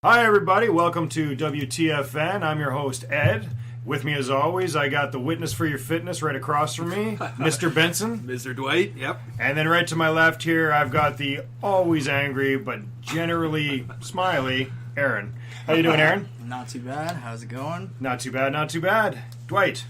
Hi, everybody. Welcome to WTFN. I'm your host, Ed. With me, as always, I got the witness for your fitness right across from me, Mr. Benson. Mr. Dwight, yep. And then right to my left here, I've got the always angry but generally smiley Aaron. How you doing, Aaron? Not too bad. How's it going? Not too bad, not too bad. Dwight.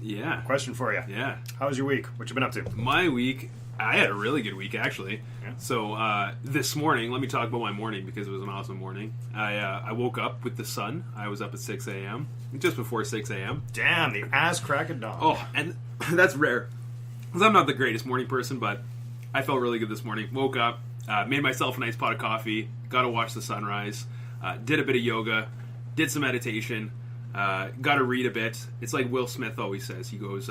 Yeah. Question for you. Yeah. How was your week? What you been up to? My week, I had a really good week, actually. Yeah. So, this morning, let me talk about my morning because it was an awesome morning. I woke up with the sun. I was up at 6 a.m., just before 6 a.m. Damn, the ass crack of dawn. Oh, and that's rare. Because I'm not the greatest morning person, but I felt really good this morning. Woke up, made myself a nice pot of coffee, got to watch the sunrise, did a bit of yoga, did some meditation, got to read a bit. It's like Will Smith always says. He goes,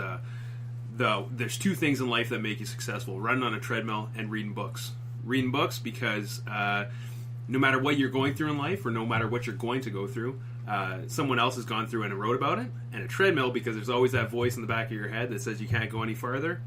there's two things in life that make you successful: running on a treadmill and reading books. Reading books because no matter what you're going through in life, or no matter what you're going to go through, someone else has gone through and wrote about it. And a treadmill because there's always that voice in the back of your head that says you can't go any farther,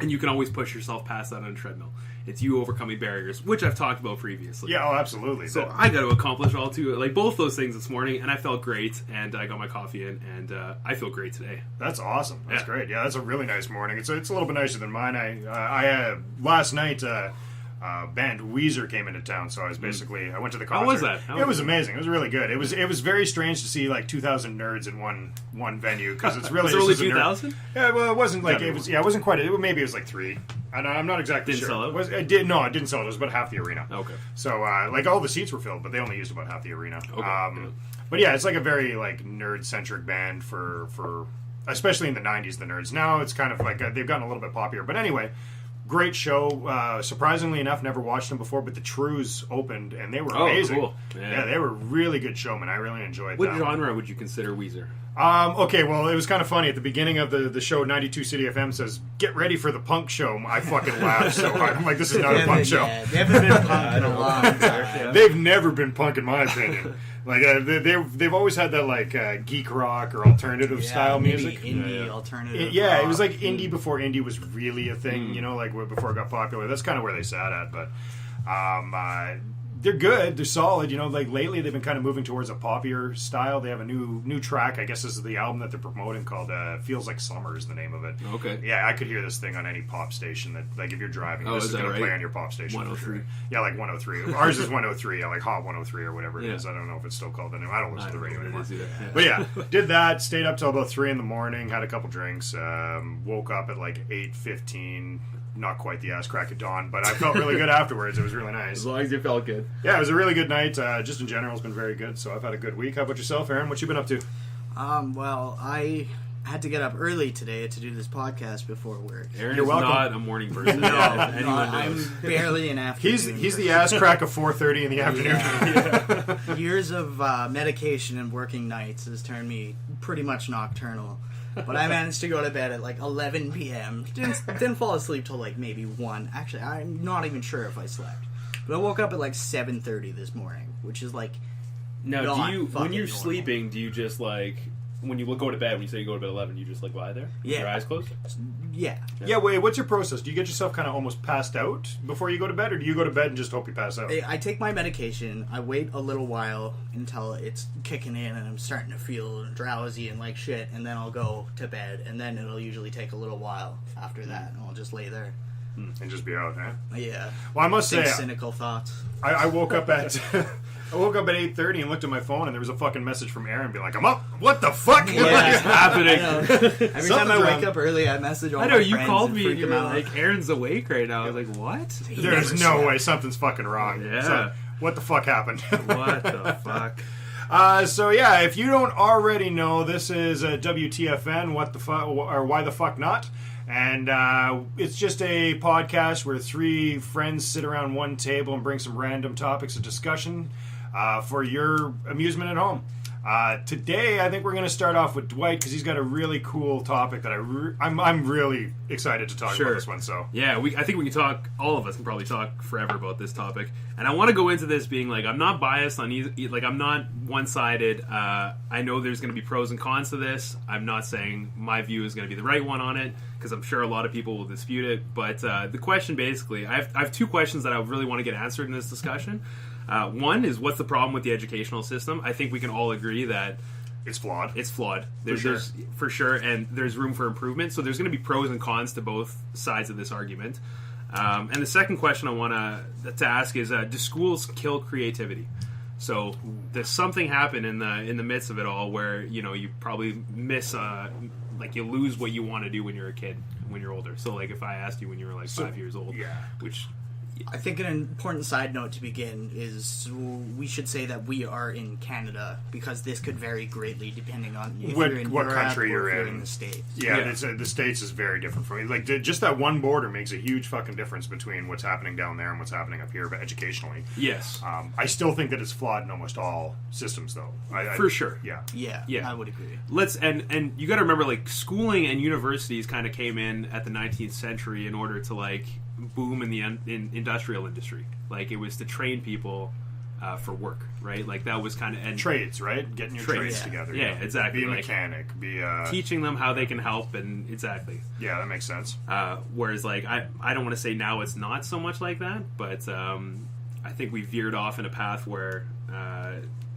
and you can always push yourself past that on a treadmill. It's you overcoming barriers, which I've talked about previously. Yeah, oh, absolutely. So I got to accomplish all two, like both those things this morning, and I felt great, and I got my coffee in, and I feel great today. That's awesome. That's Yeah. great. Yeah, that's a really nice morning. It's a little bit nicer than mine. I last night band Weezer came into town, so I was basically I went to the concert. How was that? It was amazing. It was really good. It was very strange to see like 2,000 nerds in one venue because it's really Was it it's only just a nerd- 2,000? Yeah, well, it wasn't like Yeah, it was. Yeah, it wasn't quite. Maybe it was like 3. I'm not exactly Didn't sure. sell out? It did. No, it didn't sell out. It was about half the arena. Okay. So like all the seats were filled, but they only used about half the arena. Okay. But yeah, it's like a very like nerd centric band for especially in the 90s. The nerds now it's kind of like they've gotten a little bit popular. But anyway, great show. Surprisingly enough, never watched them before, but the Trues opened and they were amazing. Cool. Yeah, they were really good showmen. I really enjoyed What them. genre would you consider Weezer? Okay, well, it was kind of funny. At the beginning of the show, 92 City FM says, "Get ready for the punk show." I fucking laughed so hard. I'm like, this is not a punk show. Yeah, they haven't been punk in a long time. They've never been punk, in my opinion. Like they've always had that like geek rock or alternative style maybe music. indie alternative. Yeah, rock. it was like indie before indie was really a thing. You know, like before it got popular. That's kind of where they sat at, but. They're good. They're solid. You know, like lately they've been kind of moving towards a poppier style. They have a new track. I guess this is the album that they're promoting called "Feels Like Summer" is the name of it. Okay. Yeah, I could hear this thing on any pop station. That like if you're driving, this is going to play on your pop station. 103. For sure. Yeah, like 103. Ours is 103. Yeah, like Hot 103 or whatever it is. Yeah. I don't know if it's still called that. I don't listen to the radio anymore. Either. Yeah. But yeah, did that. Stayed up till about 3 in the morning. Had a couple drinks. Woke up at like 8:15. Not quite the ass crack of dawn, but I felt really good afterwards. It was really nice. As long as you felt good. Yeah, it was a really good night. Just in general, it's been very good. So I've had a good week. How about yourself, Aaron? What you been up to? Well, I had to get up early today to do this podcast before work. Aaron You're is welcome. not a morning person. No, Anyone I'm knows. barely an afternoon. He's the ass crack of 4:30 in the afternoon. Yeah. Years of medication and working nights has turned me pretty much nocturnal. But I managed to go to bed at like 11 p.m. Didn't fall asleep till like maybe 1. Actually, I'm not even sure if I slept. But I woke up at like 7:30 this morning, which is like Now, not when you're fucking normal. sleeping, do you just like when you go to bed? When you say you go to bed at 11, you just like lie there, with Yeah. your eyes closed? Yeah. Yeah, wait, what's your process? Do you get yourself kind of almost passed out before you go to bed, or do you go to bed and just hope you pass out? I take my medication, I wait a little while until it's kicking in and I'm starting to feel drowsy and like shit, and then I'll go to bed, and then it'll usually take a little while after that, and I'll just lay there. And just be out, eh? Yeah. Well, I must Think say, cynical thoughts. I woke up at... I woke up at 8:30 and looked at my phone, and there was a fucking message from Aaron being like, "I'm up. What the fuck? Yeah. What is happening?" Every time I Something's wake wrong. up early, I message all I my know, you friends called and me freak and you them were out. like, Aaron's awake right now. I was like, what? There's Never no slept. way something's fucking wrong. Yeah. So, what the fuck happened? What the fuck? So yeah, if you don't already know, this is WTFN. What the fuck, or why the fuck not? And it's just a podcast where 3 friends sit around one table and bring some random topics of discussion for your amusement at home. Today, I think we're going to start off with Dwight because he's got a really cool topic that I'm really excited to talk about this one. So yeah, I think we can talk. All of us can probably talk forever about this topic. And I want to go into this being like, I'm not biased on either. Like, I'm not one-sided. I know there's going to be pros and cons to this. I'm not saying my view is going to be the right one on it because I'm sure a lot of people will dispute it. But the question basically, I have 2 questions that I really want to get answered in this discussion. One is, what's the problem with the educational system? I think we can all agree that It's flawed. it's flawed. There's for sure, and there's room for improvement. So there's going to be pros and cons to both sides of this argument. And the second question I want to ask is, do schools kill creativity? So does something happen in the midst of it all where, you know, you probably miss, like you lose what you want to do when you're a kid, when you're older? So like if I asked you when you were like 5 years old, which... I think an important side note to begin is we should say that we are in Canada, because this could vary greatly depending on if What- you're in what Europe country or you're if you're in. the States. Yeah, the States is very different from like just that one border makes a huge fucking difference between what's happening down there and what's happening up here, but educationally. Yes. I still think that it's flawed in almost all systems, though. For sure. Yeah. Yeah, I would agree. And you got to remember, like, schooling and universities kind of came in at the 19th century in order to like boom in the industrial industry. Like, it was to train people for work, right? Like, that was kind of Trades, right? Getting your trades yeah. together. Yeah, exactly. Be a Like, mechanic. Be teaching them how they can help, and exactly. Yeah, that makes sense. Whereas, like, I don't want to say now it's not so much like that, but I think we veered off in a path where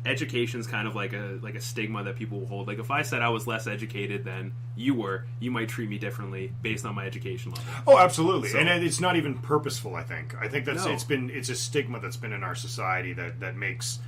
education's kind of like a stigma that people will hold. Like, if I said I was less educated than you were, you might treat me differently based on my education level. Oh, absolutely. So- And it's not even purposeful, I think. I think that's No. it's a stigma that's been in our society that makes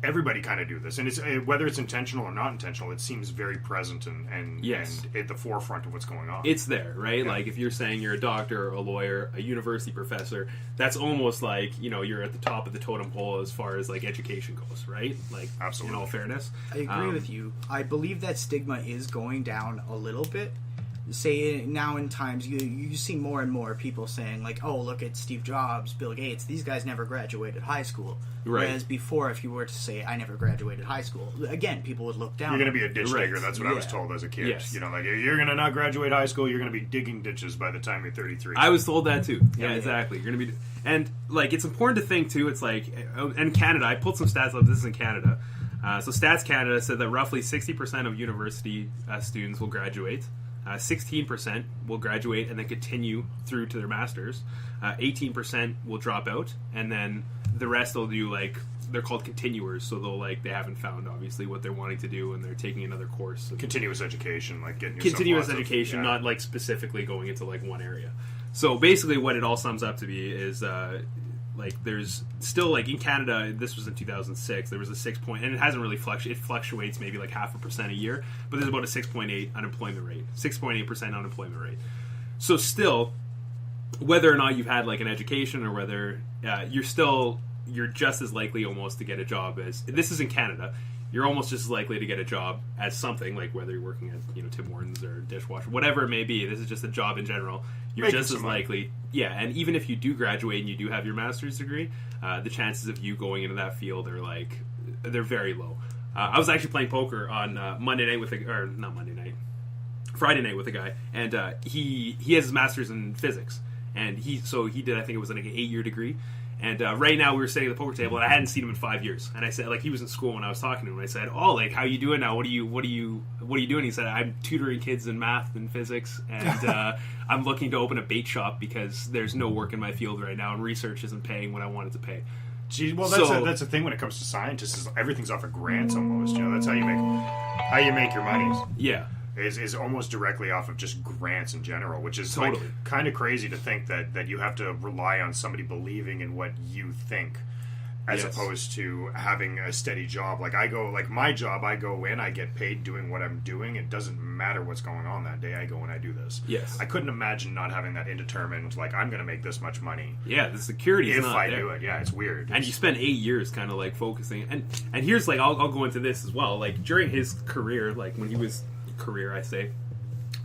everybody kind of do this. And it's whether it's intentional or not intentional, it seems very present and Yes. and at the forefront of what's going on. It's there, right? Yeah. Like, if you're saying you're a doctor, a lawyer, a university professor, that's almost like, you know, you're at the top of the totem pole as far as like education goes, right? Like, Absolutely. in all fairness, I agree with you. I believe that stigma is going down a little bit. Say now in times you see more and more people saying like, oh, look at Steve Jobs, Bill Gates, these guys never graduated high school. Right. Whereas before, if you were to say I never graduated high school, again, people would look down. You're going to be a ditch Right. digger. That's what I was Yeah. told as a kid. Yes. You know, like, you're going to not graduate high school. You're going to be digging ditches by the time you're 33. I was told that too. Yeah, Yeah. exactly. You're gonna be, and like, it's important to think too. It's like, in Canada, I pulled some stats up. This is in Canada. So Stats Canada said that roughly 60% of university students will graduate. 16% will graduate and then continue through to their masters. 18% will drop out, and then the rest will do, like, they're called continuers. So they haven't found obviously what they're wanting to do, and they're taking another course. Continuous education, like getting yourself Continuous lots of- education, yeah. not like specifically going into like one area. So basically, what it all sums up to be is like, there's still, like, in Canada, this was in 2006, there was a 6 point, and it hasn't really fluctuated. It fluctuates maybe like 0.5% a year, but there's about a 6.8 unemployment rate, 6.8% unemployment rate. So still, whether or not you've had like an education, or whether you're just as likely almost to get a job as, this is in Canada, you're almost just as likely to get a job as something, like whether you're working at, you know, Tim Hortons or dishwasher, whatever it may be. This is just a job in general. You're Making just as some money. likely, yeah. And even if you do graduate and you do have your master's degree, the chances of you going into that field are like, they're very low. I was actually playing poker on Friday night with a guy, and he has his master's in physics, and he did, I think it was like an 8-year degree. And right now we were sitting at the poker table, and I hadn't seen him in 5 years. And I said, like, he was in school when I was talking to him. And I said, "Oh, like, how you doing now? What are you doing?" He said, "I'm tutoring kids in math and physics, and I'm looking to open a bait shop because there's no work in my field right now, and research isn't paying what I want it to pay." Gee, well, So- that's the thing when it comes to scientists, is everything's off of grants almost. You know, that's how you make your money. Yeah, Is almost directly off of just grants in general, which is Totally. like kind of crazy to think that you have to rely on somebody believing in what you think, as Yes. opposed to having a steady job. Like my job, I go in, I get paid doing what I'm doing. It doesn't matter what's going on that day. I go and I do this. Yes. I couldn't imagine not having that indeterminate, like, I'm going to make this much money yeah. The security is if not I there. do it. Yeah, it's weird. And you spend 8 years kind of like focusing, and here's like, I'll go into this as well. Like, during his career, like when he was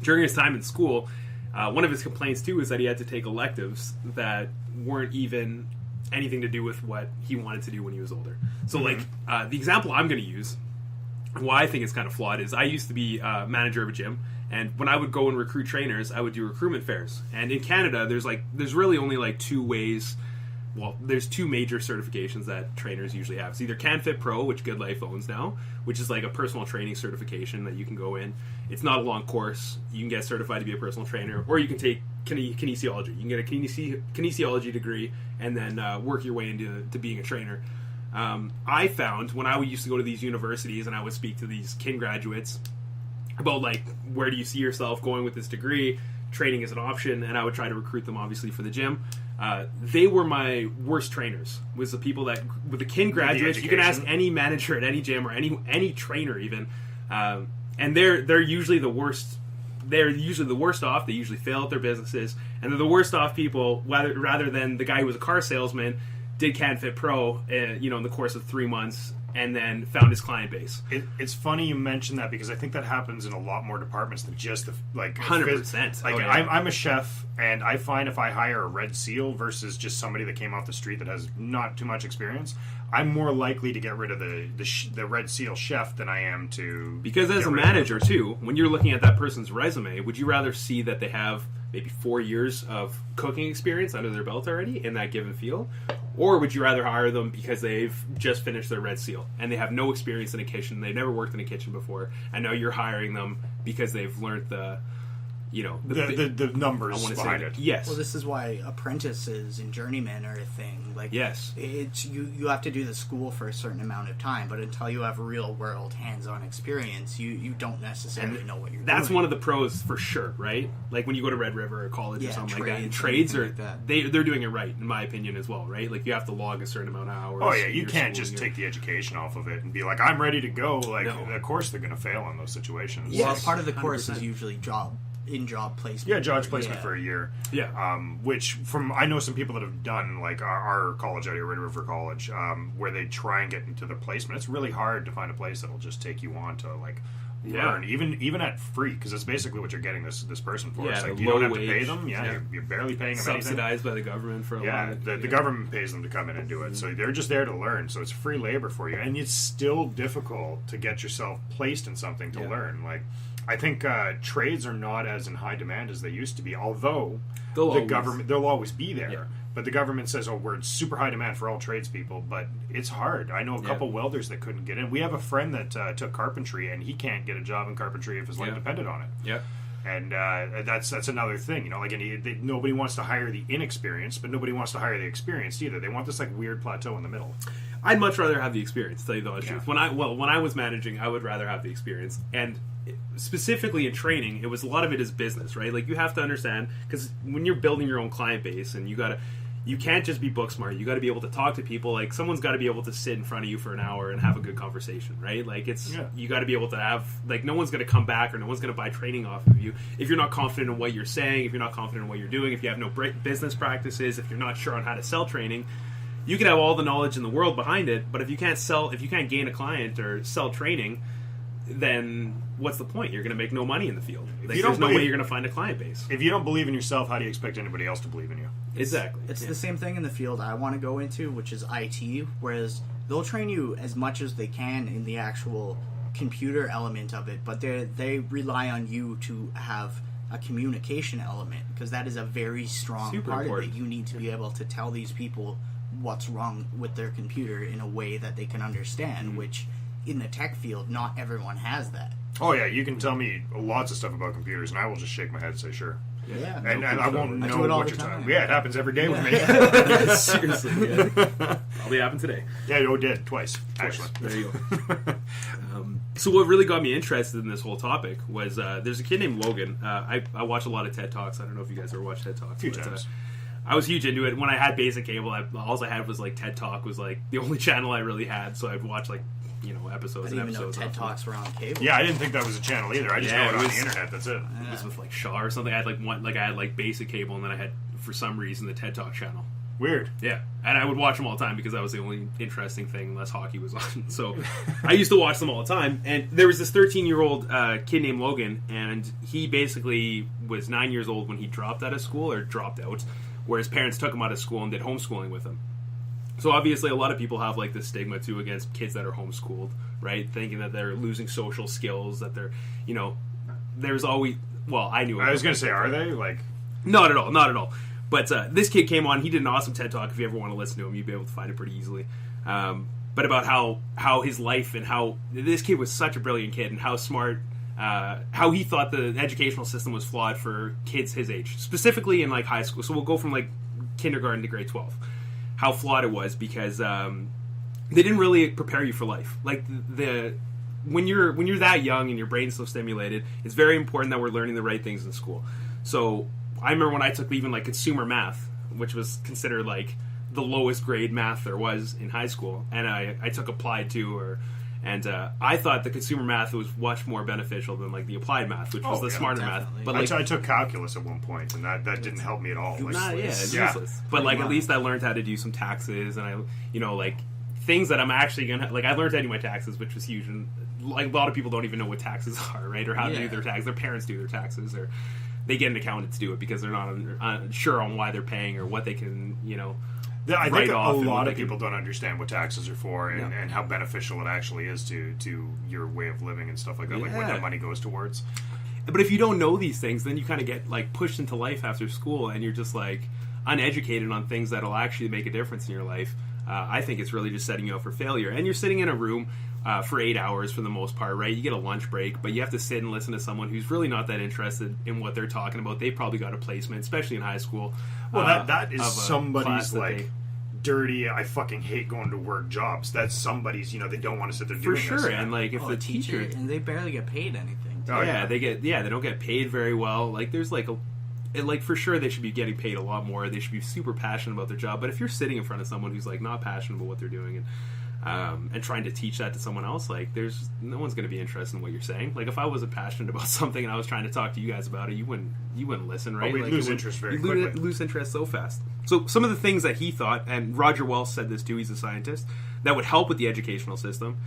during his time in school, one of his complaints too is that he had to take electives that weren't even anything to do with what he wanted to do when he was older. So like, the example I'm going to use, why I think it's kind of flawed, is I used to be manager of a gym, and when I would go and recruit trainers, I would do recruitment fairs. And in Canada, there's really only like two ways. Well, there's two major certifications that trainers usually have. It's either CanFit Pro, which Good Life owns now, which is like a personal training certification that you can go in. It's not a long course. You can get certified to be a personal trainer, or you can take kinesiology. You can get a kinesiology degree and then work your way into being a trainer. I found when I used to go to these universities and I would speak to these kin graduates about like, where do you see yourself going with this degree? Training is an option, and I would try to recruit them obviously for the gym. They were my worst trainers. Was the people that with the kin graduates, you can ask any manager at any gym or any trainer even, and they're usually the worst. They're usually the worst off. They usually fail at their businesses, and they're the worst off people rather than the guy who was a car salesman, did CanFit Pro, in the course of 3 months, and then found his client base. It's funny you mention that because I think that happens in a lot more departments than just 100%. Like I'm a chef, and I find if I hire a Red Seal versus just somebody that came off the street that has not too much experience, I'm more likely to get rid of the Red Seal chef than I am to. Because as a manager too, when you're looking at that person's resume, would you rather see that they have maybe 4 years of cooking experience under their belt already in that given field? Or would you rather hire them because they've just finished their Red Seal and they have no experience in a kitchen, they've never worked in a kitchen before, and now you're hiring them because they've learned the numbers behind it. Yes. Well, this is why apprentices and journeymen are a thing. Like, yes, it's you have to do the school for a certain amount of time, but until you have real world hands-on experience, you don't necessarily know what you're doing. That's one of the pros for sure, right? Like when you go to Red River or college or something like that. And trades are they're doing it right in my opinion as well, right? Like you have to log a certain amount of hours. Oh yeah, you can't just take the education off of it and be like, I'm ready to go. Like, of course they're going to fail in those situations. Well, part of the course 100%. Is usually job placement. Yeah, job placement for a year. Yeah. Which I know some people that have done like our college out here, Red River College, where they try and get into the placement. It's really hard to find a place that'll just take you on to like learn, even at free, because it's basically what you're getting this person for. Yeah, it's like you don't have to pay them. Yeah, you're barely paying them subsidized by the government for a lot. The government pays them to come in and do it, so they're just there to learn. So it's free labor for you, and it's still difficult to get yourself placed in something to learn. Like, I think trades are not as in high demand as they used to be, although they'll always be there. Yeah. But the government says, oh, we're super high demand for all tradespeople, but it's hard. I know a couple welders that couldn't get in. We have a friend that took carpentry, and he can't get a job in carpentry if his life depended on it. Yeah. And that's another thing, like nobody wants to hire the inexperienced, but nobody wants to hire the experienced either. They want this like weird plateau in the middle. I'd much rather have the experience, to tell you the honest truth. When I was managing, I would rather have the experience. And specifically in training, a lot of it is business, right? Like you have to understand, because when you're building your own client base, and you can't just be book smart. You got to be able to talk to people. Like someone's got to be able to sit in front of you for an hour and have a good conversation, right? Like you got to be able to have, like, no one's going to come back or no one's going to buy training off of you if you're not confident in what you're saying, if you're not confident in what you're doing, if you have no business practices, if you're not sure on how to sell training. You can have all the knowledge in the world behind it, but if you can't gain a client or sell training, then what's the point? You're going to make no money in the field. Like, there's no way you're going to find a client base. If you don't believe in yourself, how do you expect anybody else to believe in you? Exactly. It's the same thing in the field I want to go into, which is IT, whereas they'll train you as much as they can in the actual computer element of it, but they rely on you to have a communication element, because that is a very strong part of it. You need to be able to tell these people what's wrong with their computer in a way that they can understand, which in the tech field, not everyone has that. Oh yeah, you can tell me lots of stuff about computers, and I will just shake my head and say sure. Yeah, and I won't know what you're talking about. Yeah, it happens every day with me. Seriously, probably happened today. Yeah, it did twice. Actually. There you go. So what really got me interested in this whole topic was there's a kid named Logan. I watch a lot of TED Talks. I don't know if you guys ever watched TED Talks. A few times. I was huge into it. When I had basic cable, all I had was like TED Talk was like the only channel I really had. So I'd watch like episodes. I didn't even know TED Talks were on cable. Yeah, I didn't think that was a channel either. I just know it on the internet. That's it. It was with like Shaw or something. I had basic cable, and then I had, for some reason, the TED Talk channel. Weird. Yeah, and I would watch them all the time because that was the only interesting thing unless hockey was on. So I used to watch them all the time. And there was this 13-year-old kid named Logan, and he basically was 9 years old when he dropped out of school, or dropped out, where his parents took him out of school and did homeschooling with him. So obviously a lot of people have like this stigma too against kids that are homeschooled, right? Thinking that they're losing social skills, that they're, there's always, I knew it. I was going to say, are they? Like, not at all. But this kid came on, he did an awesome TED Talk. If you ever want to listen to him, you'd be able to find it pretty easily. But about how his life, and how this kid was such a brilliant kid, and how smart, how he thought the educational system was flawed for kids his age, specifically in like high school. So we'll go from like kindergarten to grade 12. How flawed it was, because they didn't really prepare you for life. Like when you're that young and your brain's so stimulated, it's very important that we're learning the right things in school. So I remember when I took even like consumer math, which was considered like the lowest grade math there was in high school, and I took applied too, and I thought the consumer math was much more beneficial than like the applied math, which was the smarter definitely. math. But like, I took calculus at one point, and that didn't help me at all. Like, it's useless. But like at least I learned how to do some taxes, and I like things that I'm actually gonna like. I learned how to do my taxes, which was huge, and like a lot of people don't even know what taxes are, right, or how to do their taxes. Their parents do their taxes, or they get an accountant to do it because they're not sure on why they're paying or what they can, I think a lot of people people don't understand what taxes are for and how beneficial it actually is to your way of living and stuff like that, like what that money goes towards. But if you don't know these things, then you kind of get like pushed into life after school, and you're just like uneducated on things that'll actually make a difference in your life. I think it's really just setting you up for failure. And you're sitting in a room for 8 hours for the most part, right? You get a lunch break, but you have to sit and listen to someone who's really not that interested in what they're talking about. They've probably got a placement, especially in high school. Well, that is somebody's like dirty, I fucking hate going to work jobs. That's somebody's, they don't want to sit there doing this. For sure, and like if the teacher... And they barely get paid anything. Oh, yeah, they don't get paid very well. Like there's like for sure they should be getting paid a lot more. They should be super passionate about their job. But if you're sitting in front of someone who's like not passionate about what they're doing and trying to teach that to someone else, like there's no one's going to be interested in what you're saying. Like if I wasn't passionate about something and I was trying to talk to you guys about it, you wouldn't listen, right? We'd like, lose interest very quickly. Lose interest so fast. So some of the things that he thought, and Roger Wells said this too, he's a scientist, that would help with the educational system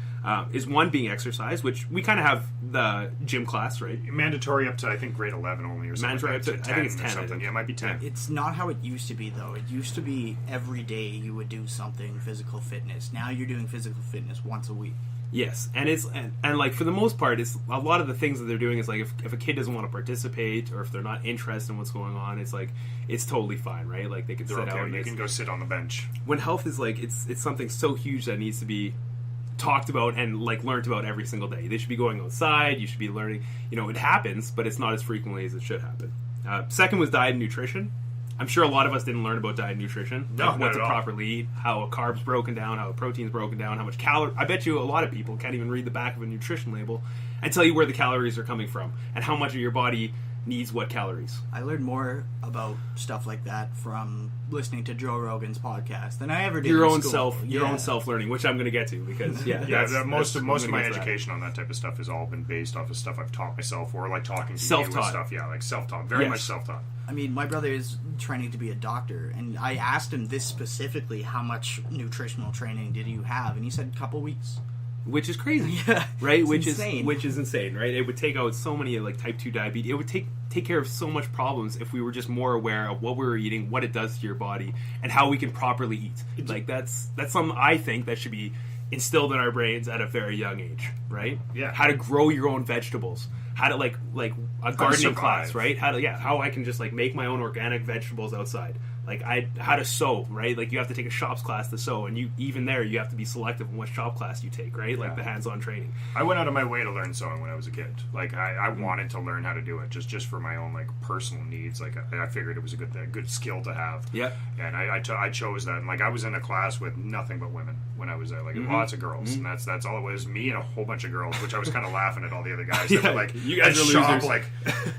is one, being exercise, which we kind of have the gym class, right? Mandatory up to, I think, grade 11 only or something. Mandatory up to 10 I think it's 10 or something. Yeah, it might be 10. It's not how it used to be, though. It used to be every day you would do something physical fitness. Now you're doing physical fitness once a week. Yes, and it's and like for the most part, it's a lot of the things that they're doing is like if a kid doesn't want to participate or if they're not interested in what's going on, it's like it's totally fine, right? Like they can sit out. You can go sit on the bench. When health is like it's something so huge that needs to be talked about and like learned about every single day. They should be going outside. You should be learning. It happens, but it's not as frequently as it should happen. Second was diet and nutrition. I'm sure a lot of us didn't learn about diet and nutrition, like what to properly eat, how a carb's broken down, how a protein's broken down, how much calorie. I bet you a lot of people can't even read the back of a nutrition label and tell you where the calories are coming from and how much of your body needs what calories. I learned more about stuff like that from listening to Joe Rogan's podcast than I ever did. Your own self-learning, which I'm going to get to because most of my education on that type of stuff has all been based off of stuff I've taught myself or like talking to self-taught you and stuff. Yeah, like self-taught, very much self-taught. I mean, my brother is training to be a doctor, and I asked him this specifically: how much nutritional training did you have? And he said a couple weeks. Which is crazy, right? Which is insane, right? It would take out so many like type 2 diabetes. It would take care of so much problems if we were just more aware of what we were eating, what it does to your body, and how we can properly eat. Like that's something I think that should be instilled in our brains at a very young age, right? Yeah. How to grow your own vegetables. How to like a gardening class, right? How I can just like make my own organic vegetables outside. Like how to sew, right? Like you have to take a shops class to sew, and you have to be selective in what shop class you take, right? Like the hands-on training. I went out of my way to learn sewing when I was a kid. Like I wanted to learn how to do it just for my own like personal needs. Like I figured it was a good skill to have. Yeah. And I chose that. And like I was in a class with nothing but women when I was there, like lots of girls, and that's all it was. Me and a whole bunch of girls, which I was kind of laughing at all the other guys. That were like you guys are shop, losers. like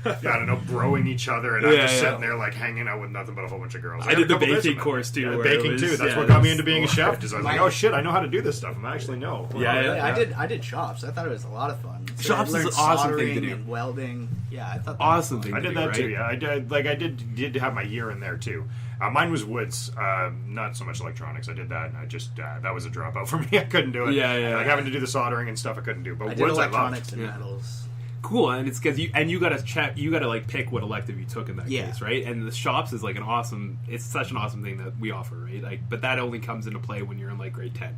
I don't know, broing each other, and I'm just sitting there like hanging out with nothing but a whole bunch of girls. I did the baking course too. Yeah, baking too. That's what got me into being a chef. Is I was like, oh shit, I know how to do this stuff. I actually know. I did shops. I thought it was a lot of fun. So shops is an awesome thing to do. And welding. Yeah, I thought that awesome thing. I did that too. Yeah, I did. Like I did have my year in there too. Mine was woods, not so much electronics. I did that, and I just that was a dropout for me. I couldn't do it. Yeah. Like having to do the soldering and stuff, I couldn't do. But I woods, did electronics I loved. and metals. Cool, and it's because you got to check, you got to like pick what elective you took in that case, right? And the shops is like it's such an awesome thing that we offer, right? Like, but that only comes into play when you're in like grade 10,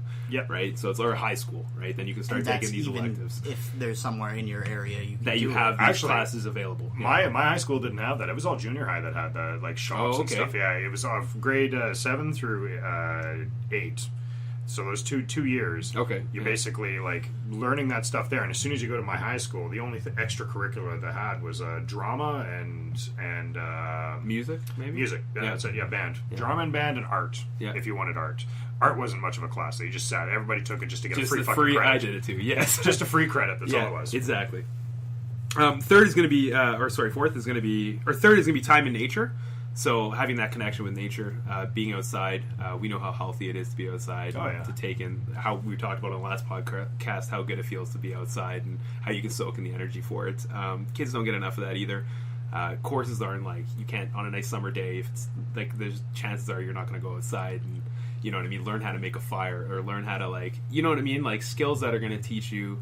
right? So it's or high school, right? Then you can start taking these electives. If there's somewhere in your area you have these classes available. My high school didn't have that. It was all junior high that had the like shops and stuff. Yeah, it was off grade 7 through 8. So those two years, Okay. you basically like learning that stuff there. And as soon as you go to my high school, the only extracurricular that I had was drama and Music, maybe? music. Yeah. That's it. Yeah, band, drama and band and art. Yeah. If you wanted art, art wasn't much of a class. So you just sat. Everybody took it just to get Just a free the fucking free, credit. I did it too, yes. Just a free credit. That's all Yeah, it was. exactly. Third is going to be, fourth is going to be, or third is going to be time in nature. So having that connection with nature, being outside, we know how healthy it is to be outside. Oh, yeah. To take in how we talked about on the last podcast, how good it feels to be outside and how you can soak in the energy for it. Kids don't get enough of that either. Courses aren't like, you can't on a nice summer day, if it's like, there's chances are you're not going to go outside and, you know what I mean, learn how to make a fire or learn how to like, you know what I mean, like skills that are going to teach you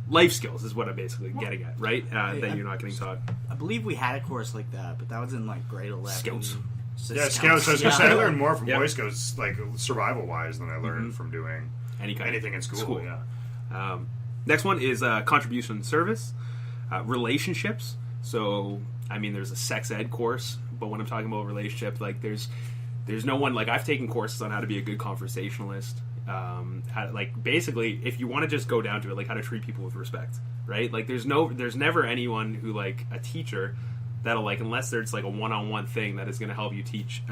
life skills is what I'm basically getting at, right? That you're not getting taught. I believe we had a course like that, but that was in like grade 11. Scouts. So Yeah, scouts. I was gonna say I learned more from Yeah. Boy Scouts, like survival wise, than I learned from doing anything in school. Yeah. Next one is contribution service, relationships. So, I mean, there's a sex ed course, but when I'm talking about relationships, like there's no one, like I've taken courses on how to be a good conversationalist. How, like basically, if you want to just go down to it, like how to treat people with respect, right? Like there's never anyone who like a teacher that'll like, unless there's like a one-on-one thing that is going to help you teach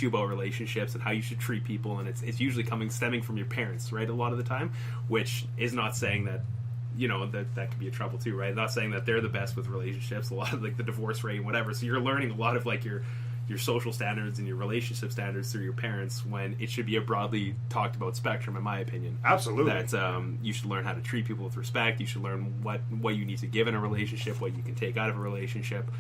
you about relationships and how you should treat people, and it's usually stemming from your parents, right? A lot of the time, which is not saying that, you know, that could be a trouble too, right? Not saying that they're the best with relationships. A lot of like the divorce rate and whatever. So you're learning a lot of like your social standards and your relationship standards through your parents, when it should be a broadly talked about spectrum, in my opinion. Absolutely. That you should learn how to treat people with respect. You should learn what you need to give in a relationship, what you can take out of a relationship.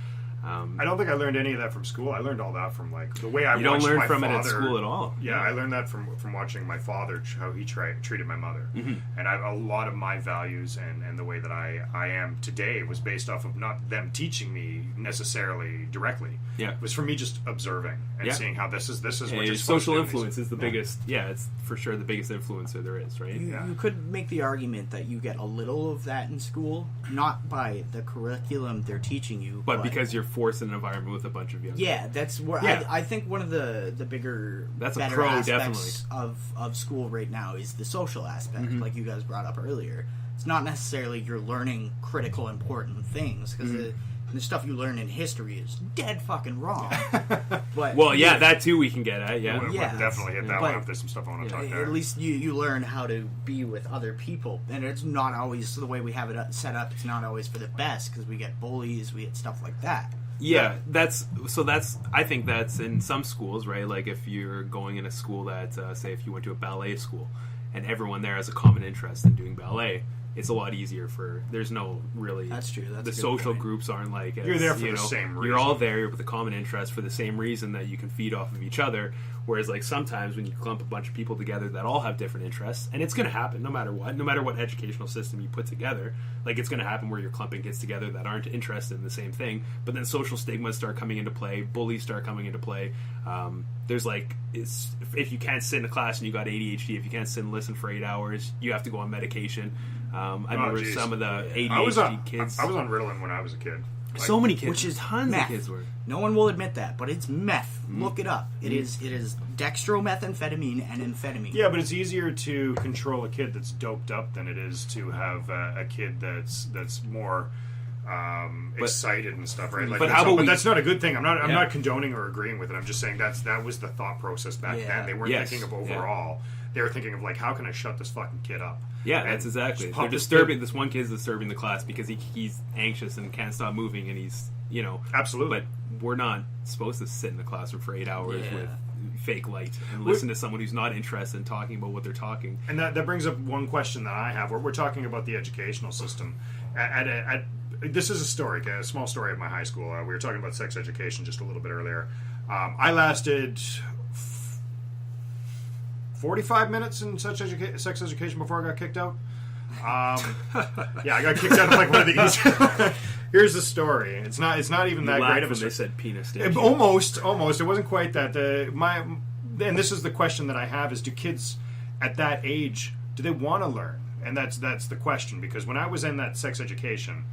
I don't think I learned any of that from school. I learned all that from like the way I You don't watched learn my from father. it at school at all. Yeah, I learned that from watching my father, how he treated my mother. Mm-hmm. And a lot of my values and the way that I am today was based off of not them teaching me necessarily directly. Yeah. It was for me just observing and seeing how this is what you're supposed social to do. influence is the biggest. Yeah, it's for sure the biggest influencer there is, right? You could make the argument that you get a little of that in school, not by the curriculum they're teaching you, But because you're forced in an environment with a bunch of young people. yeah, that's where Yeah. I think one of the bigger, That's a better pro, aspects of school right now is the social aspect, Mm-hmm. like you guys brought up earlier. It's not necessarily you're learning critical, important things, because the stuff you learn in history is dead fucking wrong. But Well, yeah, that too we can get at. Yeah. We'll Yeah. definitely hit that But- one up. There's some stuff I want to talk there. at least you learn how to be with other people, and it's not always the way we have it set up. It's not always for the best, because we get bullies, we get stuff like that. Yeah, I think that's in some schools, right? Like if you're going in a school that, say, if you went to a ballet school, and everyone there has a common interest in doing ballet, it's a lot easier there's no really. That's true. That's the a good social point. groups aren't like You're there for the same You're all reason. there with a common interest for the same reason that you can feed off of each other. Whereas like sometimes when you clump a bunch of people together that all have different interests, and it's going to happen no matter what educational system you put together, like it's going to happen where you're clumping kids together that aren't interested in the same thing. But then social stigmas start coming into play, bullies start coming into play. There's like, if you can't sit in a class and you got ADHD, if you can't sit and listen for 8 hours, you have to go on medication. I remember geez. some of the ADHD kids. I was on Ritalin when I was a kid. Like, so many kids, Which is tons meth. of kids were. No one will admit that, but it's meth. Look it up. It is dextromethamphetamine and amphetamine. Yeah, but it's easier to control a kid that's doped up than it is to have a kid that's more excited and stuff, right? Like, but how about but we- that's not a good thing. I'm Yeah. not condoning or agreeing with it. I'm just saying that was the thought process back Yeah. then. They weren't Yes. thinking of Yeah. overall. They were thinking of like, how can I shut this fucking kid up? Yeah, And that's exactly. just They're pop this disturbing. kid- This one kid's disturbing the class because he's anxious and can't stop moving, and he's Absolutely. But we're not supposed to sit in the classroom for 8 hours Yeah. with fake light and listen to someone who's not interested in talking about what they're talking. And that brings up one question that I have. Where we're talking about the educational system. This is a story, a small story of my high school. We were talking about sex education just a little bit earlier. I lasted 45 minutes in sex education before I got kicked out. Yeah, I got kicked out of like one of the easy. Here's the story. It's not even that great of a They story. said penis. Didn't you? Almost. It wasn't quite that. And this is the question that I have: is do kids at that age do they want to learn? And that's the question, because when I was in that sex education,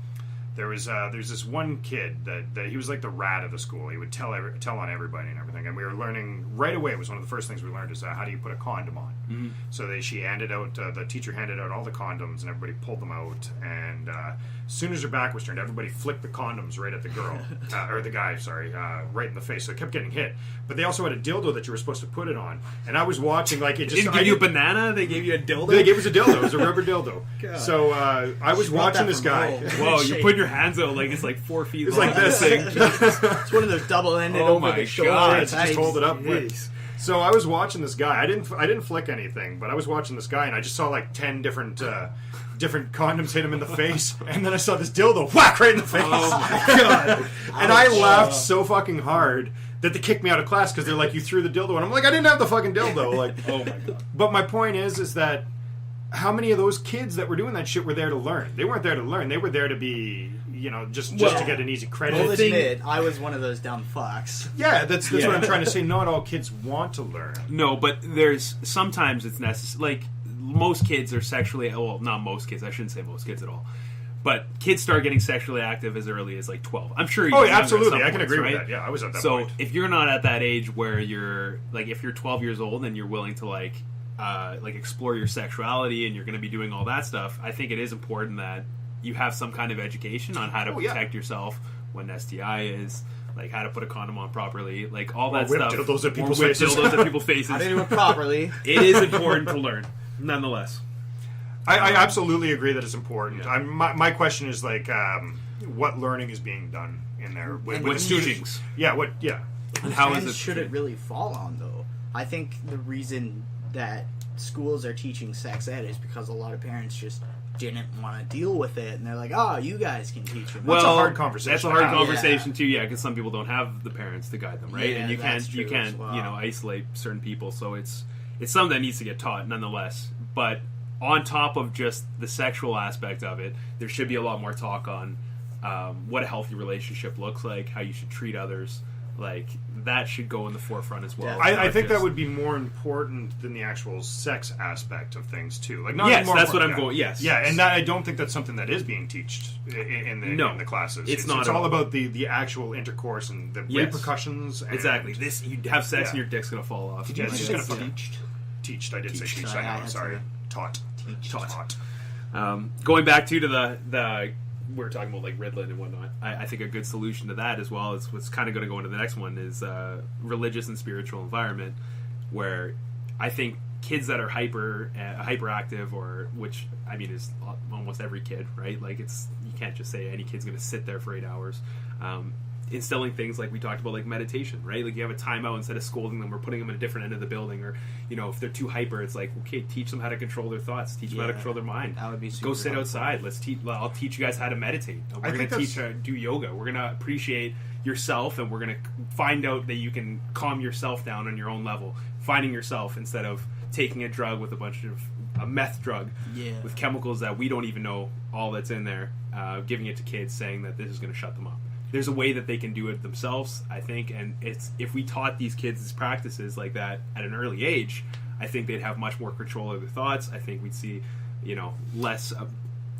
there's this one kid that he was like the rat of the school. He would tell on everybody and everything. And we were learning right away. It was one of the first things we learned is how do you put a condom on. Mm-hmm. So the teacher handed out all the condoms and everybody pulled them out. And as soon as her back was turned, everybody flicked the condoms right at the girl or the guy. Sorry, right in the face. So it kept getting hit. But they also had a dildo that you were supposed to put it on. And I was watching like it just. They didn't give you a banana. They gave you a dildo. They gave us a dildo. It was a rubber dildo. God. So I was watching this guy. Whoa, you're putting your hands out like it's like 4 feet it's long. Like this thing. It's one of those double-ended over the shoulder types. Just hold it up. So I was watching this guy. I didn't flick anything, but I was watching this guy, and I just saw like 10 different condoms hit him in the face, and then I saw this dildo whack right in the face. Oh my god! And I laughed so fucking hard that they kicked me out of class because they're like, "You threw the dildo," and I'm like, "I didn't have the fucking dildo." Like, oh my god! But my point is that. How many of those kids that were doing that shit were there to learn? They weren't there to learn. They were there to be, just to get an easy credit. I'll admit, I was one of those dumb fucks. Yeah, that's what I'm trying to say. Not all kids want to learn. No, but sometimes it's necessary. Like, most kids are sexually... Well, not most kids. I shouldn't say most kids at all. But kids start getting sexually active as early as, like, 12. I'm sure you're absolutely. I can agree with that. Yeah, I was at that point. So, if you're not at that age where you're... Like, if you're 12 years old and you're willing to, like explore your sexuality and you're going to be doing all that stuff, I think it is important that you have some kind of education on how to protect yourself when STI is, like how to put a condom on properly, like all that stuff. Dildos at people's faces. Dildos at people's faces. How to do it properly. It is important to learn, nonetheless. I absolutely agree that it's important. Yeah. My question is like, what learning is being done in there with the students? Yeah, And how is it? Should it really fall on though? I think the reason that schools are teaching sex ed is because a lot of parents just didn't want to deal with it, and they're like, "Oh, you guys can teach them." Well, that's a hard conversation. That's a hard conversation too, yeah, because some people don't have the parents to guide them, right? Yeah, and you can't isolate certain people, so it's something that needs to get taught, nonetheless. But on top of just the sexual aspect of it, there should be a lot more talk on what a healthy relationship looks like, how you should treat others. Like, that should go in the forefront as well. Yeah. I think that would be more important than the actual sex aspect of things, too. Like, that's what I'm going... Yes. Yeah, and I don't think that's something that is being taught in the classes. It's not. It's all about the actual intercourse and the repercussions. And exactly. You have sex and your dick's going to fall off. Did you say teached? I did say teached. I know, I'm sorry. Taught. Going back to the we were talking about like Ritalin and whatnot. I think a good solution to that as well is what's kind of going to go into the next one is religious and spiritual environment, where I think kids that are hyperactive, or which I mean is almost every kid, right? Like you can't just say any kid's going to sit there for 8 hours. Instilling things like we talked about, like meditation, right? Like you have a timeout instead of scolding them or putting them at a different end of the building, or if they're too hyper, it's like, okay, teach them how to control their thoughts, teach them how to control their mind. That would be super Go sit helpful. Outside. I'll teach you guys how to meditate. We're going to teach how to do yoga. We're going to appreciate yourself, and we're going to find out that you can calm yourself down on your own level, finding yourself instead of taking a drug with a meth drug with chemicals that we don't even know all that's in there, giving it to kids, saying that this is going to shut them up. There's a way that they can do it themselves, I think, and if we taught these kids these practices like that at an early age, I think they'd have much more control of their thoughts. I think we'd see, less.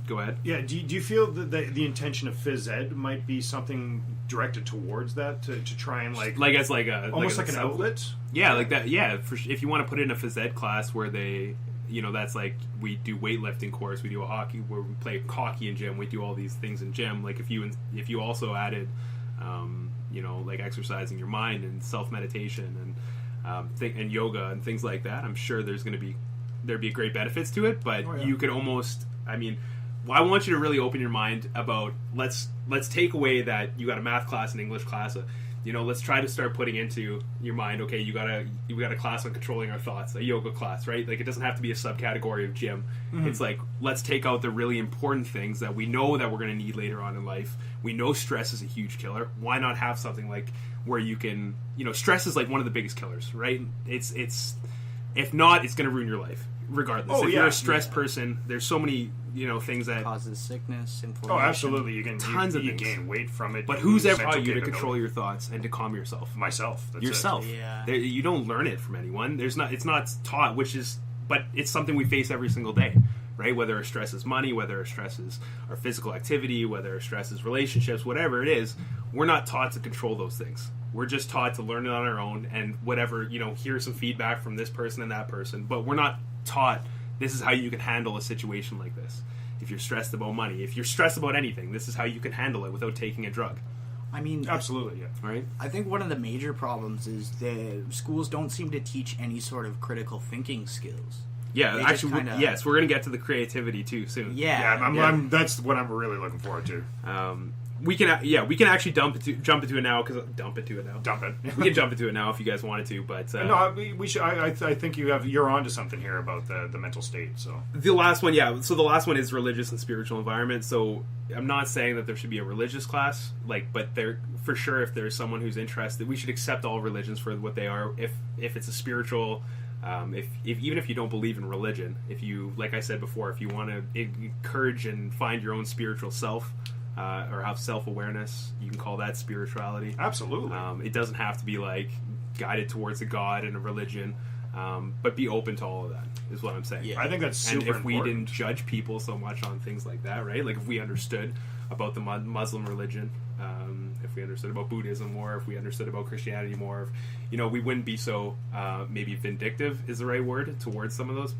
Go ahead. Yeah. Do you feel that the intention of phys ed might be something directed towards that to try and as almost like an outlet? Yeah, like that. Yeah, if you want to put it in a phys ed class where they. That's like we do weightlifting course, we do a hockey where we play hockey in gym, we do all these things in gym. Like if you also added, like exercising your mind and self meditation and yoga and things like that, I'm sure there'd be great benefits to it. But you could almost, I want you to really open your mind about let's take away that you got a math class and English class. Let's try to start putting into your mind, okay, you got a class on controlling our thoughts, a yoga class, right? Like, it doesn't have to be a subcategory of gym. Mm-hmm. It's like, let's take out the really important things that we know that we're going to need later on in life. We know stress is a huge killer. Why not have something like where you can, stress is like one of the biggest killers, right? It's if not, it's going to ruin your life, regardless. If you're a stressed person, there's so many, things that causes sickness, inflammation. Oh, absolutely. You you gain weight from it. But who's ever taught you to control your thoughts and to calm yourself? Myself. That's yourself. It. Yeah. You don't learn it from anyone. It's not taught, but it's something we face every single day. right? Whether our stress is money, whether our stress is our physical activity, whether our stress is relationships, whatever it is, we're not taught to control those things. We're just taught to learn it on our own and whatever, hear some feedback from this person and that person, but we're not taught this is how you can handle a situation like this. If you're stressed about money, if you're stressed about anything, this is how you can handle it without taking a drug. I mean, absolutely, yeah. Right? I think one of the major problems is the schools don't seem to teach any sort of critical thinking skills. Yeah, They actually, just kinda- yes, we're going to get to the creativity too soon. Yeah, That's what I'm really looking forward to. We can actually jump into it now because Dump it. we can jump into it now if you guys wanted to, but no, we should. I think you're onto something here about the mental state. So the last one, yeah. So the last one is religious and spiritual environment. So I'm not saying that there should be a religious class, but there for sure, if there's someone who's interested, we should accept all religions for what they are. If it's a spiritual, if even if you don't believe in religion, if you, like I said before, if you want to encourage and find your own spiritual self. Or have self-awareness, you can call that spirituality. Absolutely. It doesn't have to be guided towards a god and a religion, but be open to all of that is what I'm saying. Yeah. I think that's super important. And if important. we didn't judge people so much on things like that, right? Like if we understood about the Muslim religion, if we understood about Buddhism more, if we understood about Christianity more, we wouldn't be so maybe vindictive is the right word towards some of those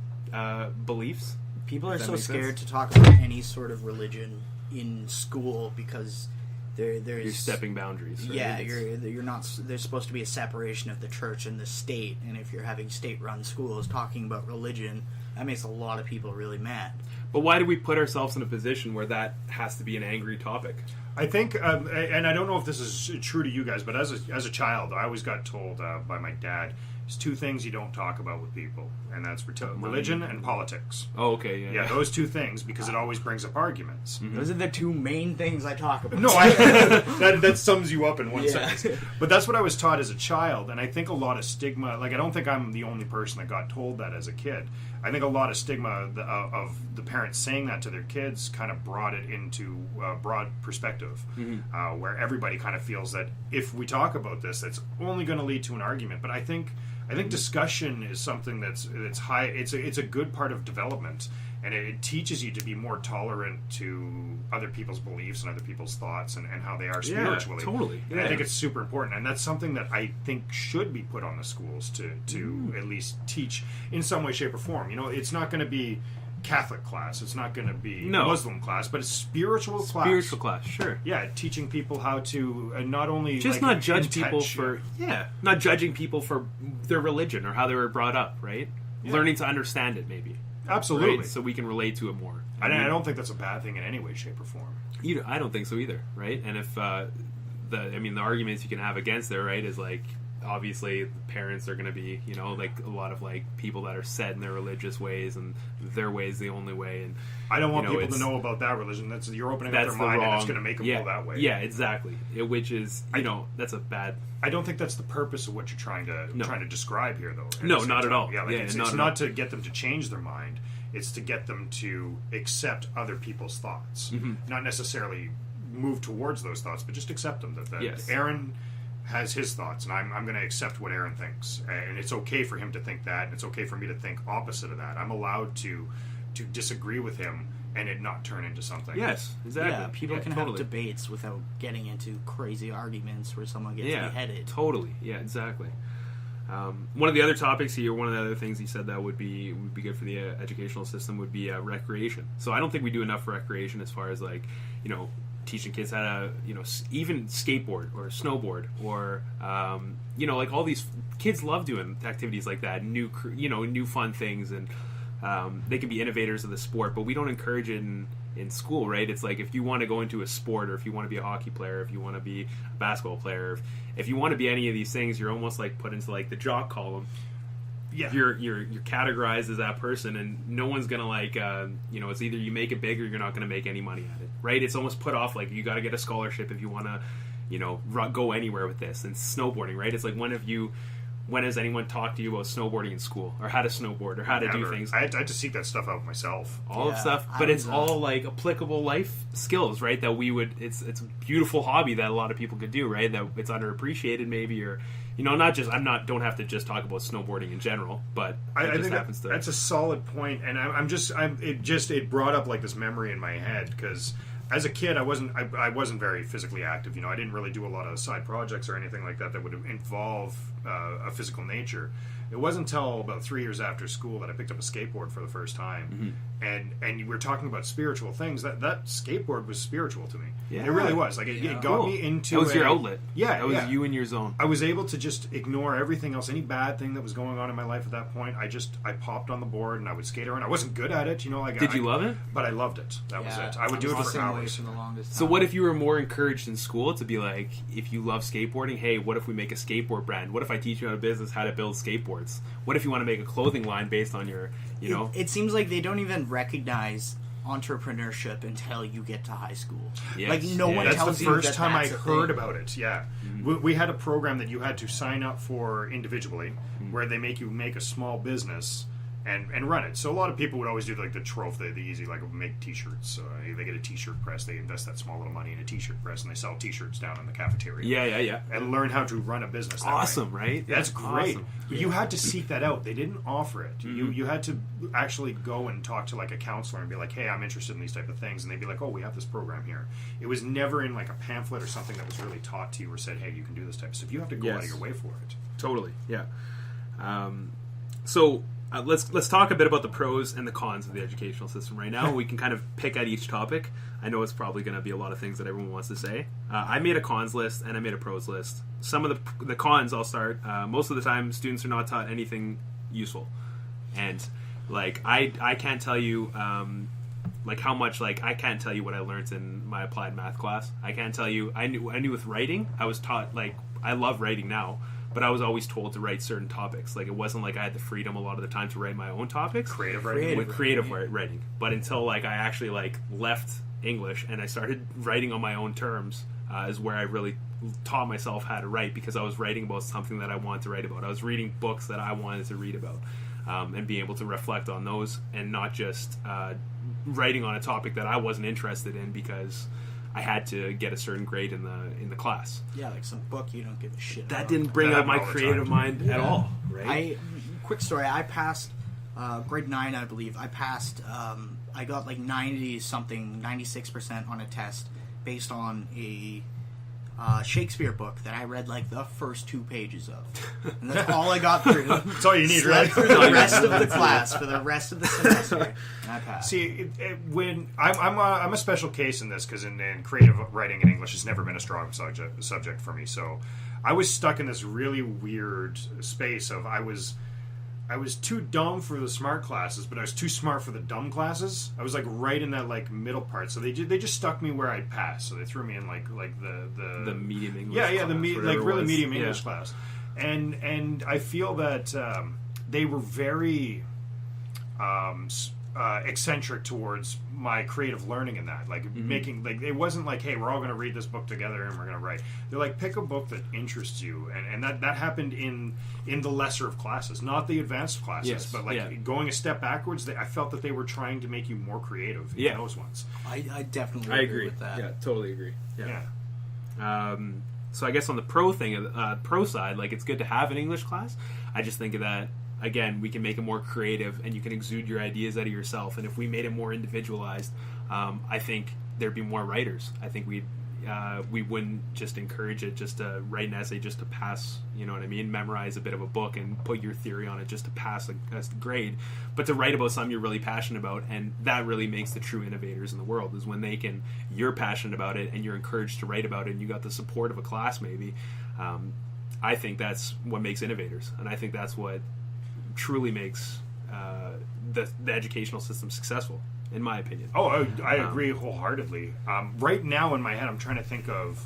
beliefs. People are so scared sense? to talk about any sort of religion in school because there's you're stepping boundaries. Right? Yeah, you're not. There's supposed to be a separation of the church and the state, and if you're having state-run schools talking about religion, that makes a lot of people really mad. But why do we put ourselves in a position where that has to be an angry topic? I think, and I don't know if this is true to you guys, but as a child, I always got told by my dad, there's two things you don't talk about with people, and that's religion and politics. Oh, okay, yeah. Yeah, those two things, because it always brings up arguments. Mm-hmm. Those are the two main things I talk about. No, that sums you up in one Yeah. sentence. But that's what I was taught as a child, and I think a lot of stigma, I don't think I'm the only person that got told that as a kid. I think a lot of stigma of the parents saying that to their kids kind of brought it into a broad perspective, where everybody kind of feels that if we talk about this, that's only going to lead to an argument. But I think discussion is something that's high. It's a good part of development, and it teaches you to be more tolerant to other people's beliefs and other people's thoughts and how they are spiritually. Yeah, totally. And I think it's super important, and that's something that I think should be put on the schools to at least teach in some way, shape, or form. It's not going to be Catholic class. It's not going to be Muslim class, but it's spiritual class. Spiritual class, sure. Yeah, teaching people how to not only just not judge people for not judging people for their religion or how they were brought up, right? Yeah. Learning to understand it, maybe. Absolutely, right? So we can relate to it more. I don't think that's a bad thing in any way, shape, or form. I don't think so either, right? And if the arguments you can have against it, right, is obviously parents are going to be a lot of people that are set in their religious ways and their way is the only way, and I don't want people to know about that religion. You're opening up their mind and it's going to make them go that way. Yeah, exactly. Which is that's a bad. I don't think that's the purpose of what you're trying to describe here, though. No, not at all. Yeah, it's not to get them to change their mind. It's to get them to accept other people's thoughts, not necessarily move towards those thoughts, but just accept them. That yes. Aaron has his thoughts, and I'm going to accept what Aaron thinks, and it's okay for him to think that, and it's okay for me to think opposite of that. I'm allowed to disagree with him and it not turn into something. Yes, exactly. Yeah, people can have debates without getting into crazy arguments where someone gets beheaded. Totally. Yeah, exactly. One of the other topics here, one of the other things he said that would be good for the educational system would be recreation. So I don't think we do enough for recreation as far as teaching kids how to, even skateboard or snowboard or, all these kids love doing activities like that, new fun things, and they can be innovators of the sport, but we don't encourage it in school, right? It's if you want to go into a sport, or if you want to be a hockey player, if you want to be a basketball player, if you want to be any of these things, you're almost put into the jock column. Yeah, you're categorized as that person, and no one's gonna it's either you make it big or you're not gonna make any money at it, right? It's almost put off you got to get a scholarship if you want to, go anywhere with this. And snowboarding, right? It's when when has anyone talked to you about snowboarding in school, or how to snowboard, or how to do things? I had to seek that stuff out myself. All of stuff, but it's all like applicable life skills, right? That we would. It's a beautiful hobby that a lot of people could do, right? That it's underappreciated, maybe, or not just. Don't have to just talk about snowboarding in general, but I think that's a solid point, and it brought up like this memory in my head because. As a kid, I wasn't very physically active. I didn't really do a lot of side projects or anything like that would involve a physical nature. It wasn't until about 3 years after school that I picked up a skateboard for the first time. And you were talking about spiritual things. That skateboard was spiritual to me. Yeah. It really was. Like it got me into. That was your outlet. Yeah, that was you in your zone. I was able to just ignore everything else, any bad thing that was going on in my life at that point. I popped on the board and I would skate around. I wasn't good at it, Did you love it? But I loved it. That was it. I would do it for hours. For the longest time. So what if you were more encouraged in school to be like, if you love skateboarding, hey, what if we make a skateboard brand? What if I teach you how to business how to build skateboards? What if you want to make a clothing line based on your, It seems like they don't even recognize entrepreneurship until you get to high school. Yes. Like no one that's tells the you first time I that's a heard thing. about it. Yeah, we had a program that you had to sign up for individually, where they make you make a small business and run it. So a lot of people would always do like the trough, the easy, like make t-shirts. They get a t-shirt press, they invest that small little money in a t-shirt press, and they sell t-shirts down in the cafeteria. Yeah. And learn how to run a business. That Awesome, way. right? That's great. Awesome. You had to seek that out. They didn't offer it. You had to actually go and talk to like a counselor and be like, hey, I'm interested in these type of things, and they'd be like, oh, we have this program here. It was never in like a pamphlet or something that was really taught to you or said, hey, you can do this type of stuff. You have to go out of your way for it. Totally, yeah. So let's talk a bit about the pros and the cons of the educational system right now. We can kind of pick at each topic. I know it's probably going to be a lot of things that everyone wants to say. I made a cons list and I made a pros list. Some of the cons, I'll start. Most of the time, students are not taught anything useful, and like I can't tell you like how much I can't tell you what I learned in my applied math class. I can't tell you. I knew with writing, I was taught I love writing now. But I was always told to write certain topics. Like, it wasn't like I had the freedom a lot of the time to write my own topics. Creative writing. Creative writing. But until, I actually, left English and I started writing on my own terms is where I really taught myself how to write, because I was writing about something that I wanted to write about. I was reading books that I wanted to read about and being able to reflect on those and not just writing on a topic that I wasn't interested in because I had to get a certain grade in the class. Yeah, like some book you don't give a shit That about. didn't bring up my creative mind at all, right? Quick story, I passed grade 9, I believe. I passed, I got 90-something, 96% on a test based on a Shakespeare book that I read the first 2 pages of. And that's all I got through. That's all you need, right? For the rest of the class, for the rest of the semester. And I passed. See, when I'm a special case in this, because in creative writing in English, it's never been a strong subject for me. So I was stuck in this really weird space of I was too dumb for the smart classes, but I was too smart for the dumb classes. I was right in that middle part. So they just stuck me where I'd pass. So they threw me in the medium English. Yeah, class, really medium English class. And I feel that they were very eccentric towards my creative learning in that, making it wasn't hey, we're all going to read this book together and we're going to write. They're pick a book that interests you, and that happened in the lesser of classes, not the advanced classes, but going a step backwards. I felt that they were trying to make you more creative in those ones. I definitely agree with that. Yeah, totally agree. So I guess on the pro side, it's good to have an English class. I just think of that. Again, we can make it more creative, and you can exude your ideas out of yourself. And if we made it more individualized, I think there'd be more writers. I think we wouldn't just encourage it just to write an essay just to pass, you know what I mean, memorize a bit of a book and put your theory on it just to pass a grade, but to write about something you're really passionate about. And that really makes the true innovators in the world, is when you're passionate about it and you're encouraged to write about it and you got the support of a class maybe. I think that's what makes innovators, and I think that's what truly makes the educational system successful, in my opinion. Oh, I agree wholeheartedly. Right now in my head, I'm trying to think of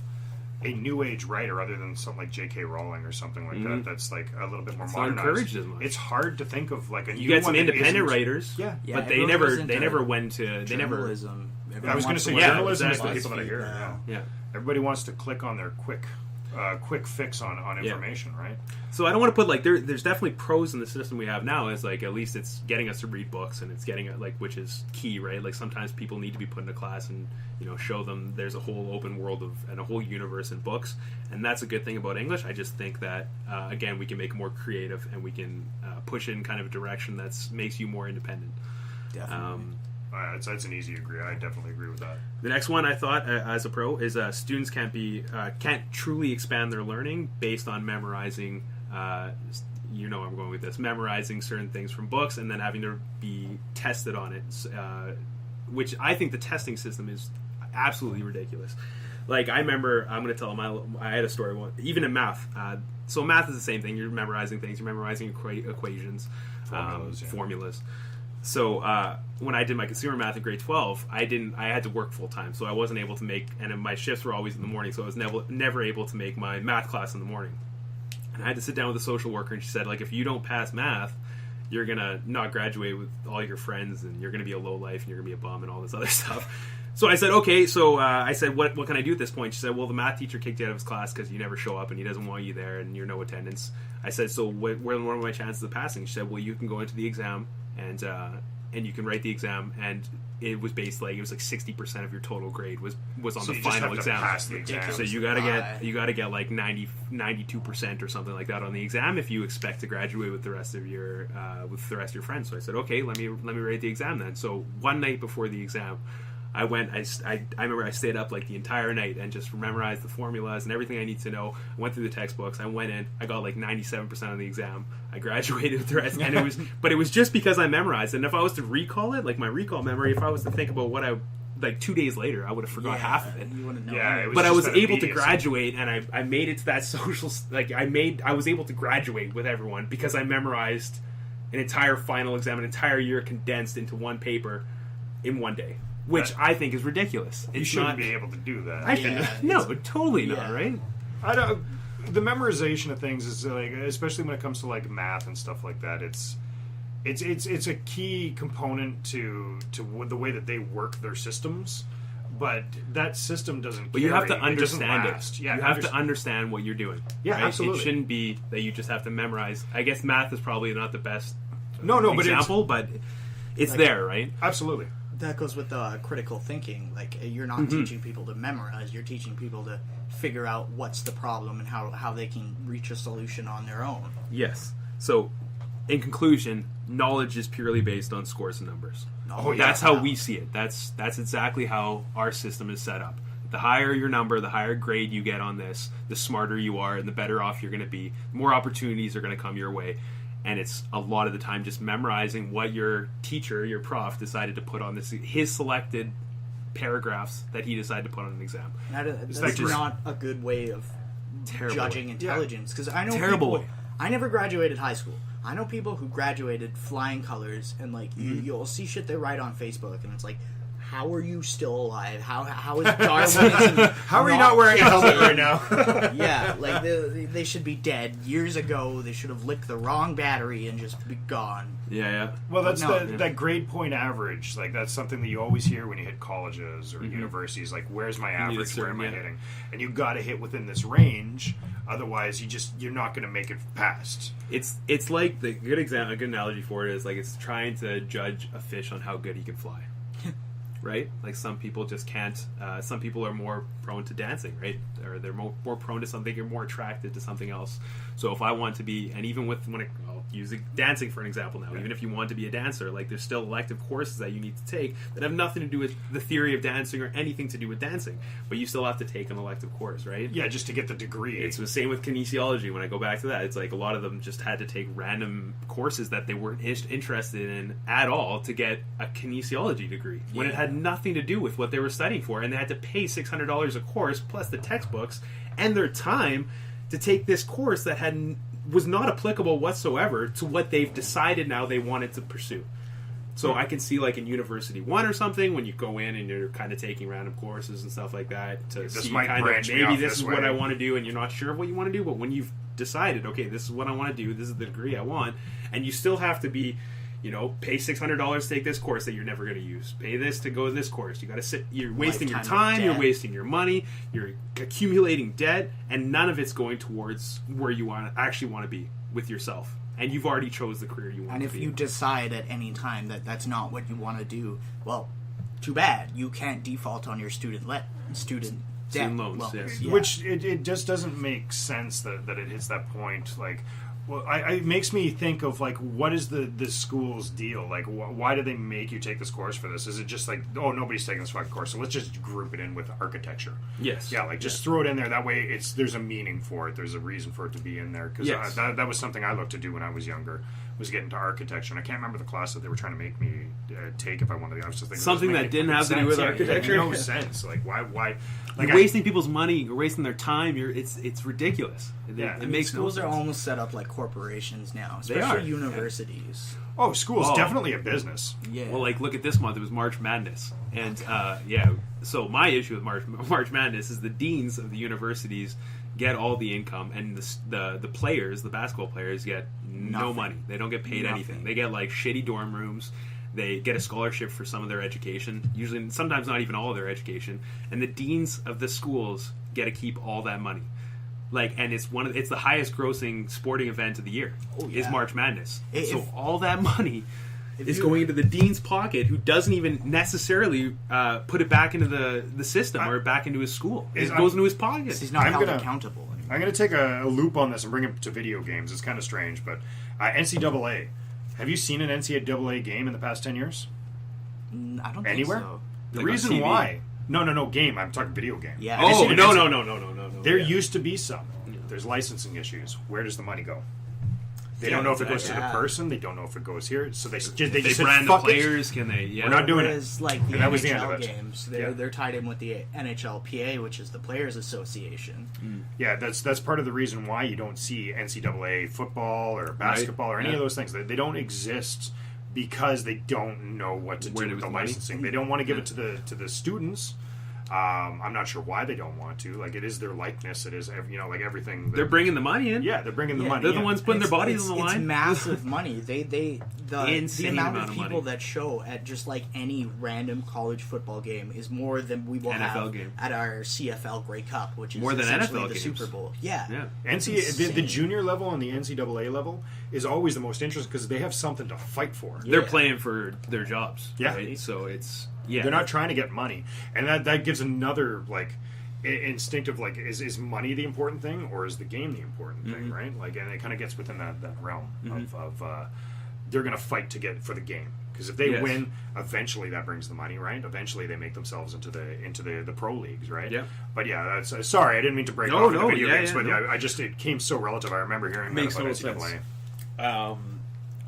a new age writer other than something like J.K. Rowling or something like that. That's a little bit more modernized. Not encouraged as much. It's hard to think of a new You got some one independent writers, but they never went to journalism. I was going to say journalism is the people that I hear. Yeah. Everybody wants to click on their quick quick fix on information, right? So I don't want to put like there's definitely pros in the system we have now. Is like at least it's getting us to read books and it's getting like, which is key, right? Like sometimes people need to be put into class and show them there's a whole open world and a whole universe in books, and that's a good thing about English. I just think that again we can make it more creative and we can push it in kind of a direction that makes you more independent. Definitely. It's an easy agree. I definitely agree with that. The next one I thought as a pro is students can't truly expand their learning based on memorizing. I'm going with this, memorizing certain things from books and then having to be tested on it, which I think the testing system is absolutely ridiculous. Like I remember, I'm going to tell I had a story even in math. So math is the same thing. You're memorizing things. You're memorizing equations, formulas. So when I did my consumer math in grade 12, I had to work full time, so I wasn't able to make, and my shifts were always in the morning, so I was never able to make my math class in the morning. And I had to sit down with a social worker, and she said, like, if you don't pass math, you're gonna not graduate with all your friends, and you're gonna be a low life, and you're gonna be a bum, and all this other stuff. So I said, okay. So I said, what can I do at this point? She said, well, the math teacher kicked you out of his class because you never show up, and he doesn't want you there, and you're no attendance. I said, so what are my chances of passing? She said, well, you can go into the exam, and you can write the exam, and it was based like 60% of your total grade was on the final exam. Pass the exam. So you gotta get like 92% or something like that on the exam if you expect to graduate with the rest of your friends. So I said, okay, let me write the exam then. So one night before the exam, I remember I stayed up like the entire night and just memorized the formulas and everything I need to know. I went through the textbooks. I went in. I got like 97% on the exam. I graduated with the rest, and it was just because I memorized. And if I was to recall it, like my recall memory, if I was to think about what I like 2 days later, I would have forgot half of it. You wouldn't know. Yeah, but I was able to graduate, and I made it to that social. Like I was able to graduate with everyone because I memorized an entire final exam, an entire year condensed into one paper in one day. Which I think is ridiculous. You shouldn't be able to do that. Totally not, right? I don't. The memorization of things is like, especially when it comes to like math and stuff like that. It's a key component to the way that they work their systems. But that system doesn't. But you have to understand it. Yeah, you have to understand what you're doing. Yeah, right? absolutely. It shouldn't be that you just have to memorize. I guess math is probably not the best example, but it's like, there, right? Absolutely. That goes with critical thinking. Like, you're not teaching people to memorize. You're teaching people to figure out what's the problem and how they can reach a solution on their own. Yes. So, in conclusion, knowledge is purely based on scores and numbers. That's how we see it. That's exactly how our system is set up. The higher your number, the higher grade you get on this, the smarter you are and the better off you're going to be. More opportunities are going to come your way. And it's a lot of the time just memorizing what your teacher, your prof, decided to put on his selected paragraphs that he decided to put on an exam. That's not a good way of judging intelligence. Because I know people. I never graduated high school. I know people who graduated flying colors, and like you'll see shit they write on Facebook, and it's like, how are you still alive? How is Darwinism? How are you not wearing a helmet right now? Yeah, like they should be dead years ago. They should have licked the wrong battery and just be gone. Yeah. Well, that's that grade point average. Like that's something that you always hear when you hit colleges or universities. Like, where's my average? Where am I hitting? And you got to hit within this range. Otherwise, you're not going to make it past. It's like a good analogy for it is like it's trying to judge a fish on how good he can fly. Right? Like some people just can't. Some people are more prone to dancing, right? Or they're more prone to something. You're more attracted to something else. So if I want to be, and even with I'll use dancing for an example now. Yeah. Even if you want to be a dancer, like there's still elective courses that you need to take that have nothing to do with the theory of dancing or anything to do with dancing. But you still have to take an elective course, right? Yeah, just to get the degree. It's the same with kinesiology. When I go back to that, it's like a lot of them just had to take random courses that they weren't interested in at all to get a kinesiology degree when it had nothing to do with what they were studying for, and they had to pay $600 a course plus the textbooks and their time to take this course that was not applicable whatsoever to what they've decided now they wanted to pursue. So I can see like in University 1 or something when you go in and you're kind of taking random courses and stuff like that to see kind of maybe this is what I want to do, and you're not sure of what you want to do, but when you've decided, okay, this is what I want to do, this is the degree I want, and you still have to be pay $600 to take this course that you're never going to use. Pay this to go to this course. You got to sit. You're wasting your time. You're wasting your money. You're accumulating debt, and none of it's going towards where you actually want to be with yourself. And you've already chose the career you want to be. And if you decide at any time that that's not what you want to do, well, too bad. You can't default on your student debt. Loans, yes. Yeah. Which it just doesn't make sense that it hits that point. Like, well, it makes me think of, like, what is the school's deal? Like, why do they make you take this course for this? Is it just like, oh, nobody's taking this fucking course, so let's just group it in with architecture? Yes. Yeah, like, just throw it in there. That way, there's a meaning for it. There's a reason for it to be in there. Because that was something I looked to do when I was younger, was get into architecture. And I can't remember the class that they were trying to make me take if I wanted to. I was just thinking, something that didn't have to do with architecture? It made no sense. Like, why? Like, you're wasting people's money. You're wasting their time. It's ridiculous. It makes schools no sense. are almost set up like corporations now, They are. especially universities. Oh, school's definitely a business. Yeah. Well, like, look at this month. It was March Madness. And, so my issue with March Madness is the deans of the universities get all the income, and the players, the basketball players, get no money. They don't get paid anything. They get, like, shitty dorm rooms. They get a scholarship for some of their education, usually, sometimes not even all of their education. And the deans of the schools get to keep all that money. Like, and it's the highest grossing sporting event of the year. Is March Madness. So all that money is going into the dean's pocket, who doesn't even necessarily put it back into the system or back into his school. It goes into his pocket. He's not held accountable anymore. I'm going to take a loop on this and bring it to video games. It's kind of strange, but NCAA. Have you seen an NCAA game in the past 10 years? I don't Anywhere? think so. The Like reason on TV? why... No, game. I'm talking video game. Yeah. Oh, no. There used to be some. There's licensing issues. Where does the money go? They don't know if it goes to the person. They don't know if it goes here. So they just They said, brand fuck the players. Can they? Yeah. We're not doing Whereas, it. like the And that was the end of NHL it. games, they're tied in with the NHLPA, which is the Players Association. Yeah, that's part of the reason why you don't see NCAA football or basketball or any of those things. They don't exist because they don't know what to do with the licensing. They don't want to give it to the students. I'm not sure why they don't want to. Like, it is their likeness. It is, like everything. They're bringing the money in. Yeah, they're bringing the money. They're the ones putting their bodies on the line. It's massive money. The amount of people money. that show at just like any random college football game is more than we will NFL have game. at our CFL Grey Cup, which is More than essentially NFL the games. Super Bowl. Yeah. The junior level and the NCAA level is always the most interesting because they have something to fight for. They're playing for their jobs. Yeah. Right? So it's They're not trying to get money, and that gives another like instinctive like is money the important thing or is the game the important thing, right? Like, and it kind of gets within that realm of they're going to fight to get for the game because if they win, eventually that brings the money, right? Eventually they make themselves into the pro leagues, right? Yeah. But yeah, that's sorry, I didn't mean to break off the video games, but I just it came so relative. I remember hearing that about NCAA.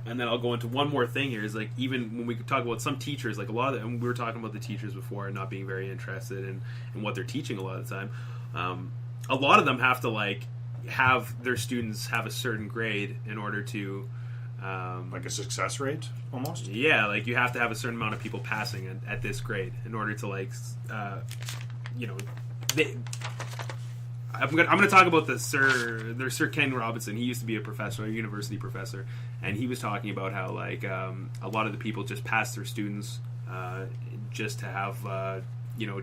And then I'll go into one more thing here is like even when we talk about some teachers, like a lot of them, and we were talking about the teachers before and not being very interested in what they're teaching a lot of the time. A lot of them have to like have their students have a certain grade in order to Like a success rate, almost? Yeah, like you have to have a certain amount of people passing at this grade in order to like, I'm gonna talk about there's Sir Ken Robinson. He used to be a professor, a university professor, and he was talking about how like a lot of the people just pass their students just to have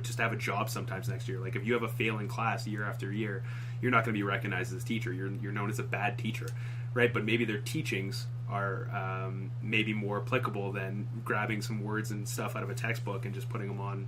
just to have a job sometimes next year. Like if you have a failing class year after year, you're not going to be recognized as a teacher. You're known as a bad teacher, right? But maybe their teachings are maybe more applicable than grabbing some words and stuff out of a textbook and just putting them on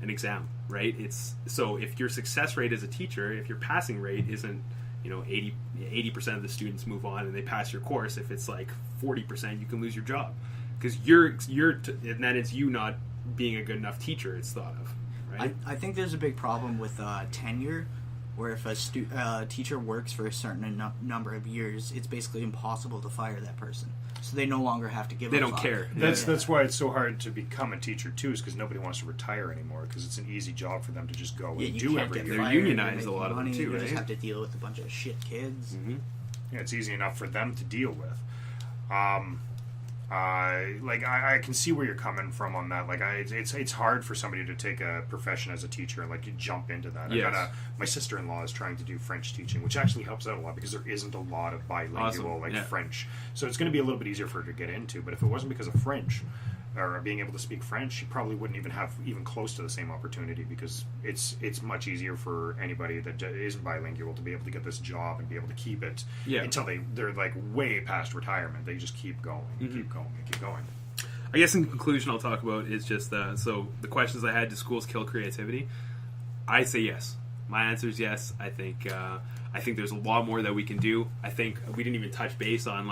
an exam, right? It's so if your success rate as a teacher, if your passing rate isn't 80% of the students move on and they pass your course, if it's like 40%, you can lose your job because and then it's you not being a good enough teacher. It's thought of, right? I think there's a big problem with tenure, where if a teacher works for a certain number of years, it's basically impossible to fire that person. So they no longer have to give. They don't care. That's why it's so hard to become a teacher too, is because nobody wants to retire anymore because it's an easy job for them to just go and do every year. They're unionized, a lot of them too, You right? just have to deal with a bunch of shit kids. Yeah, it's easy enough for them to deal with. I can see where you're coming from on that. Like, it's hard for somebody to take a profession as a teacher and like to jump into that. Yes. My sister-in-law is trying to do French teaching, which actually helps out a lot because there isn't a lot of bilingual French, so it's going to be a little bit easier for her to get into. But if it wasn't because of French or being able to speak French, she probably wouldn't even have even close to the same opportunity, because it's much easier for anybody that isn't bilingual to be able to get this job and be able to keep it until they're like way past retirement. They just keep going, keep going. I guess in conclusion, I'll talk about is just so the questions I had: do schools kill creativity? I say yes. My answer is yes. I think there's a lot more that we can do. I think we didn't even touch base on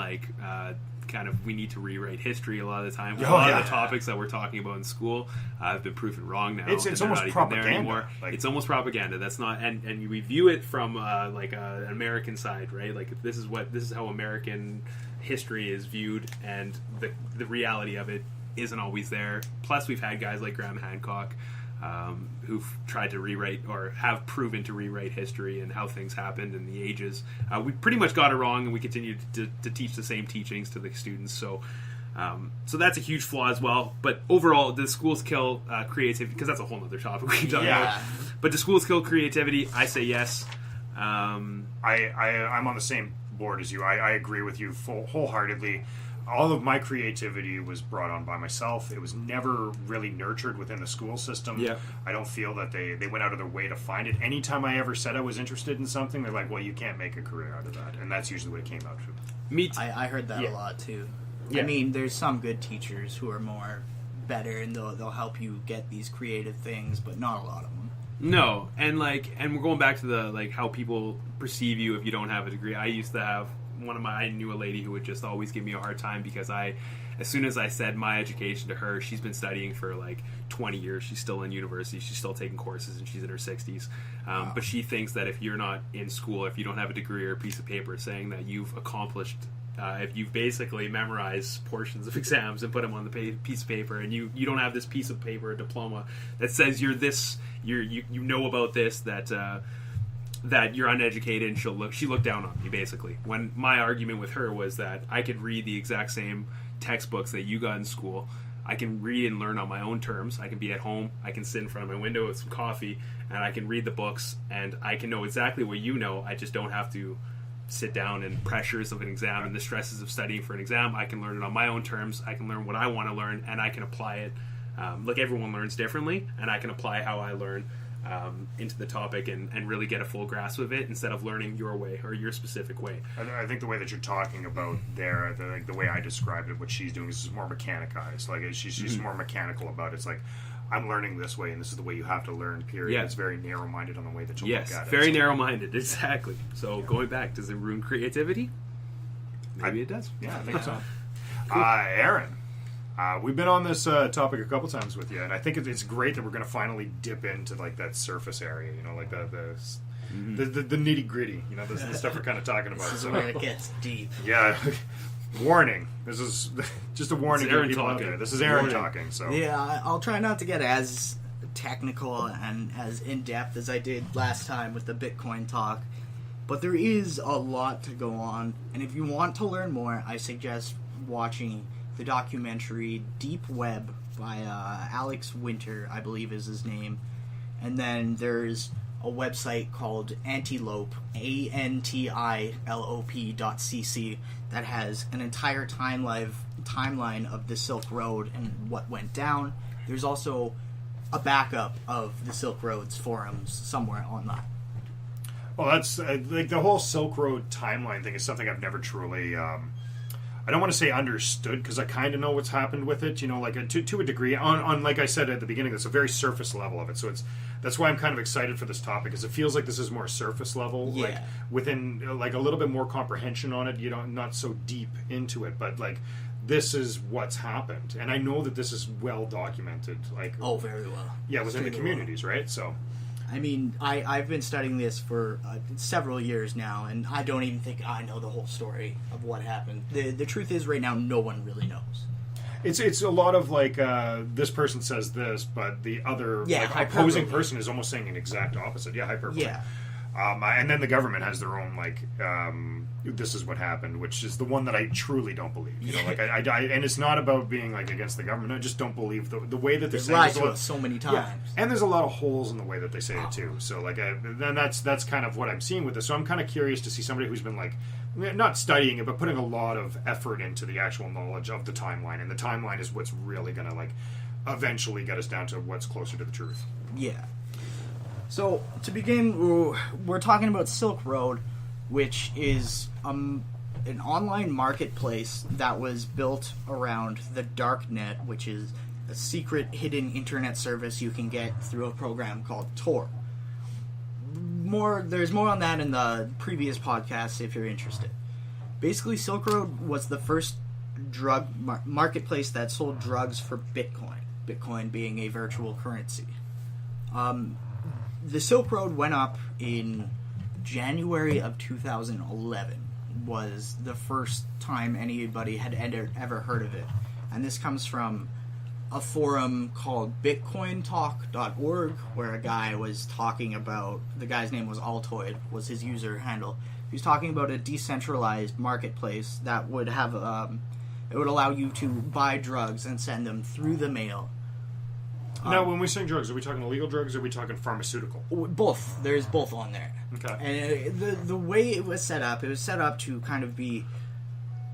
kind of we need to rewrite history a lot of the time. A lot of the topics that we're talking about in school have been proven wrong now. It's almost propaganda. It's almost propaganda. That's not, and we view it from an American side, right? Like this is how American history is viewed, and the reality of it isn't always there. Plus, we've had guys like Graham Hancock who've tried to rewrite or have proven to rewrite history and how things happened in the ages. We pretty much got it wrong, and we continue to teach the same teachings to the students. So that's a huge flaw as well. But overall, do schools kill creativity? Because that's a whole other topic we can talk about. But do schools kill creativity? I say yes. I'm on the same board as you. I agree with you wholeheartedly. All of my creativity was brought on by myself. It was never really nurtured within the school system. Yeah. I don't feel that they went out of their way to find it. Anytime I ever said I was interested in something, they're like, well, you can't make a career out of that. And that's usually what it came out to. I heard that a lot, too. Yeah. I mean, there's some good teachers who are more better, and they'll help you get these creative things, but not a lot of them. No, and we're going back to the how people perceive you if you don't have a degree. I used to have I knew a lady who would just always give me a hard time because as soon as I said my education to her, she's been studying for 20 years. She's still in university. She's still taking courses, and she's in her 60s. But she thinks that if you're not in school, if you don't have a degree or a piece of paper saying that you've accomplished, if you've basically memorized portions of exams and put them on the piece of paper, and you don't have this piece of paper, a diploma that says you know about this, that you're uneducated, and she looked down on me, basically. When my argument with her was that I could read the exact same textbooks that you got in school. I can read and learn on my own terms. I can be at home. I can sit in front of my window with some coffee, and I can read the books, and I can know exactly what you know. I just don't have to sit down and pressures of an exam and the stresses of studying for an exam. I can learn it on my own terms. I can learn what I want to learn, and I can apply it. Everyone learns differently, and I can apply how I learn into the topic and really get a full grasp of it instead of learning your way or your specific way. I think the way that you're talking about there, the way I described it, what she's doing is more mechanized. She's more mechanical about it. It's like, I'm learning this way, and this is the way you have to learn, period. Yeah. It's very narrow-minded on the way that you look at it. Very narrow-minded, exactly. So going back, does it ruin creativity? Maybe it does. Yeah, I think so. Cool. Aaron, we've been on this topic a couple times with you, and I think it's great that we're going to finally dip into that surface area, the nitty gritty, the stuff we're kind of talking about. This is where it gets deep. Yeah. Warning. This is just a warning to people out there. This is Aaron talking. So yeah, I'll try not to get as technical and as in depth as I did last time with the Bitcoin talk, but there is a lot to go on, and if you want to learn more, I suggest watching the documentary Deep Web by Alex Winter, I believe is his name. And then there's a website called Antilope, ANTILOP.cc, that has an entire timeline of the Silk Road and what went down. There's also a backup of the Silk Road's forums somewhere on that. Well, that's the whole Silk Road timeline thing is something I've never truly I don't want to say understood, because I kind of know what's happened with it, to a degree. On like I said at the beginning, it's a very surface level of it. So that's why I'm kind of excited for this topic, because it feels like this is more surface level, within a little bit more comprehension on it. Not so deep into it, but this is what's happened, and I know that this is well documented. Very well. Yeah, within the communities, right? So. I mean, I've been studying this for several years now, and I don't even think I know the whole story of what happened. The truth is, right now, no one really knows. It's a lot of this person says this, but the other opposing person is almost saying an exact opposite. Yeah, hyperbole. Yeah. And then the government has their own, like, this is what happened, which is the one that I truly don't believe. You know, like, I and it's not about being, like, against the government. I just don't believe the way that they're saying lied to us so many times. Yeah. And there's a lot of holes in the way that they say it, too. So, like, then that's kind of what I'm seeing with this. So I'm kind of curious to see somebody who's been, like, not studying it, but putting a lot of effort into the actual knowledge of the timeline. And the timeline is what's really going to, like, eventually get us down to what's closer to the truth. Yeah. So, to begin, we're talking about Silk Road, which is an online marketplace that was built around the Darknet, which is a secret hidden internet service you can get through a program called Tor. There's more on that in the previous podcast if you're interested. Basically, Silk Road was the first drug marketplace that sold drugs for Bitcoin. Bitcoin being a virtual currency. The Silk Road went up in January of 2011. Was the first time anybody had ever heard of it. And this comes from a forum called bitcointalk.org, where a guy was talking about, the guy's name was Altoid, was his user handle. He was talking about a decentralized marketplace that would have, it would allow you to buy drugs and send them through the mail. Now, when we say drugs, are we talking illegal drugs or are we talking pharmaceutical? Both. There's both on there. Okay. And the way it was set up to kind of be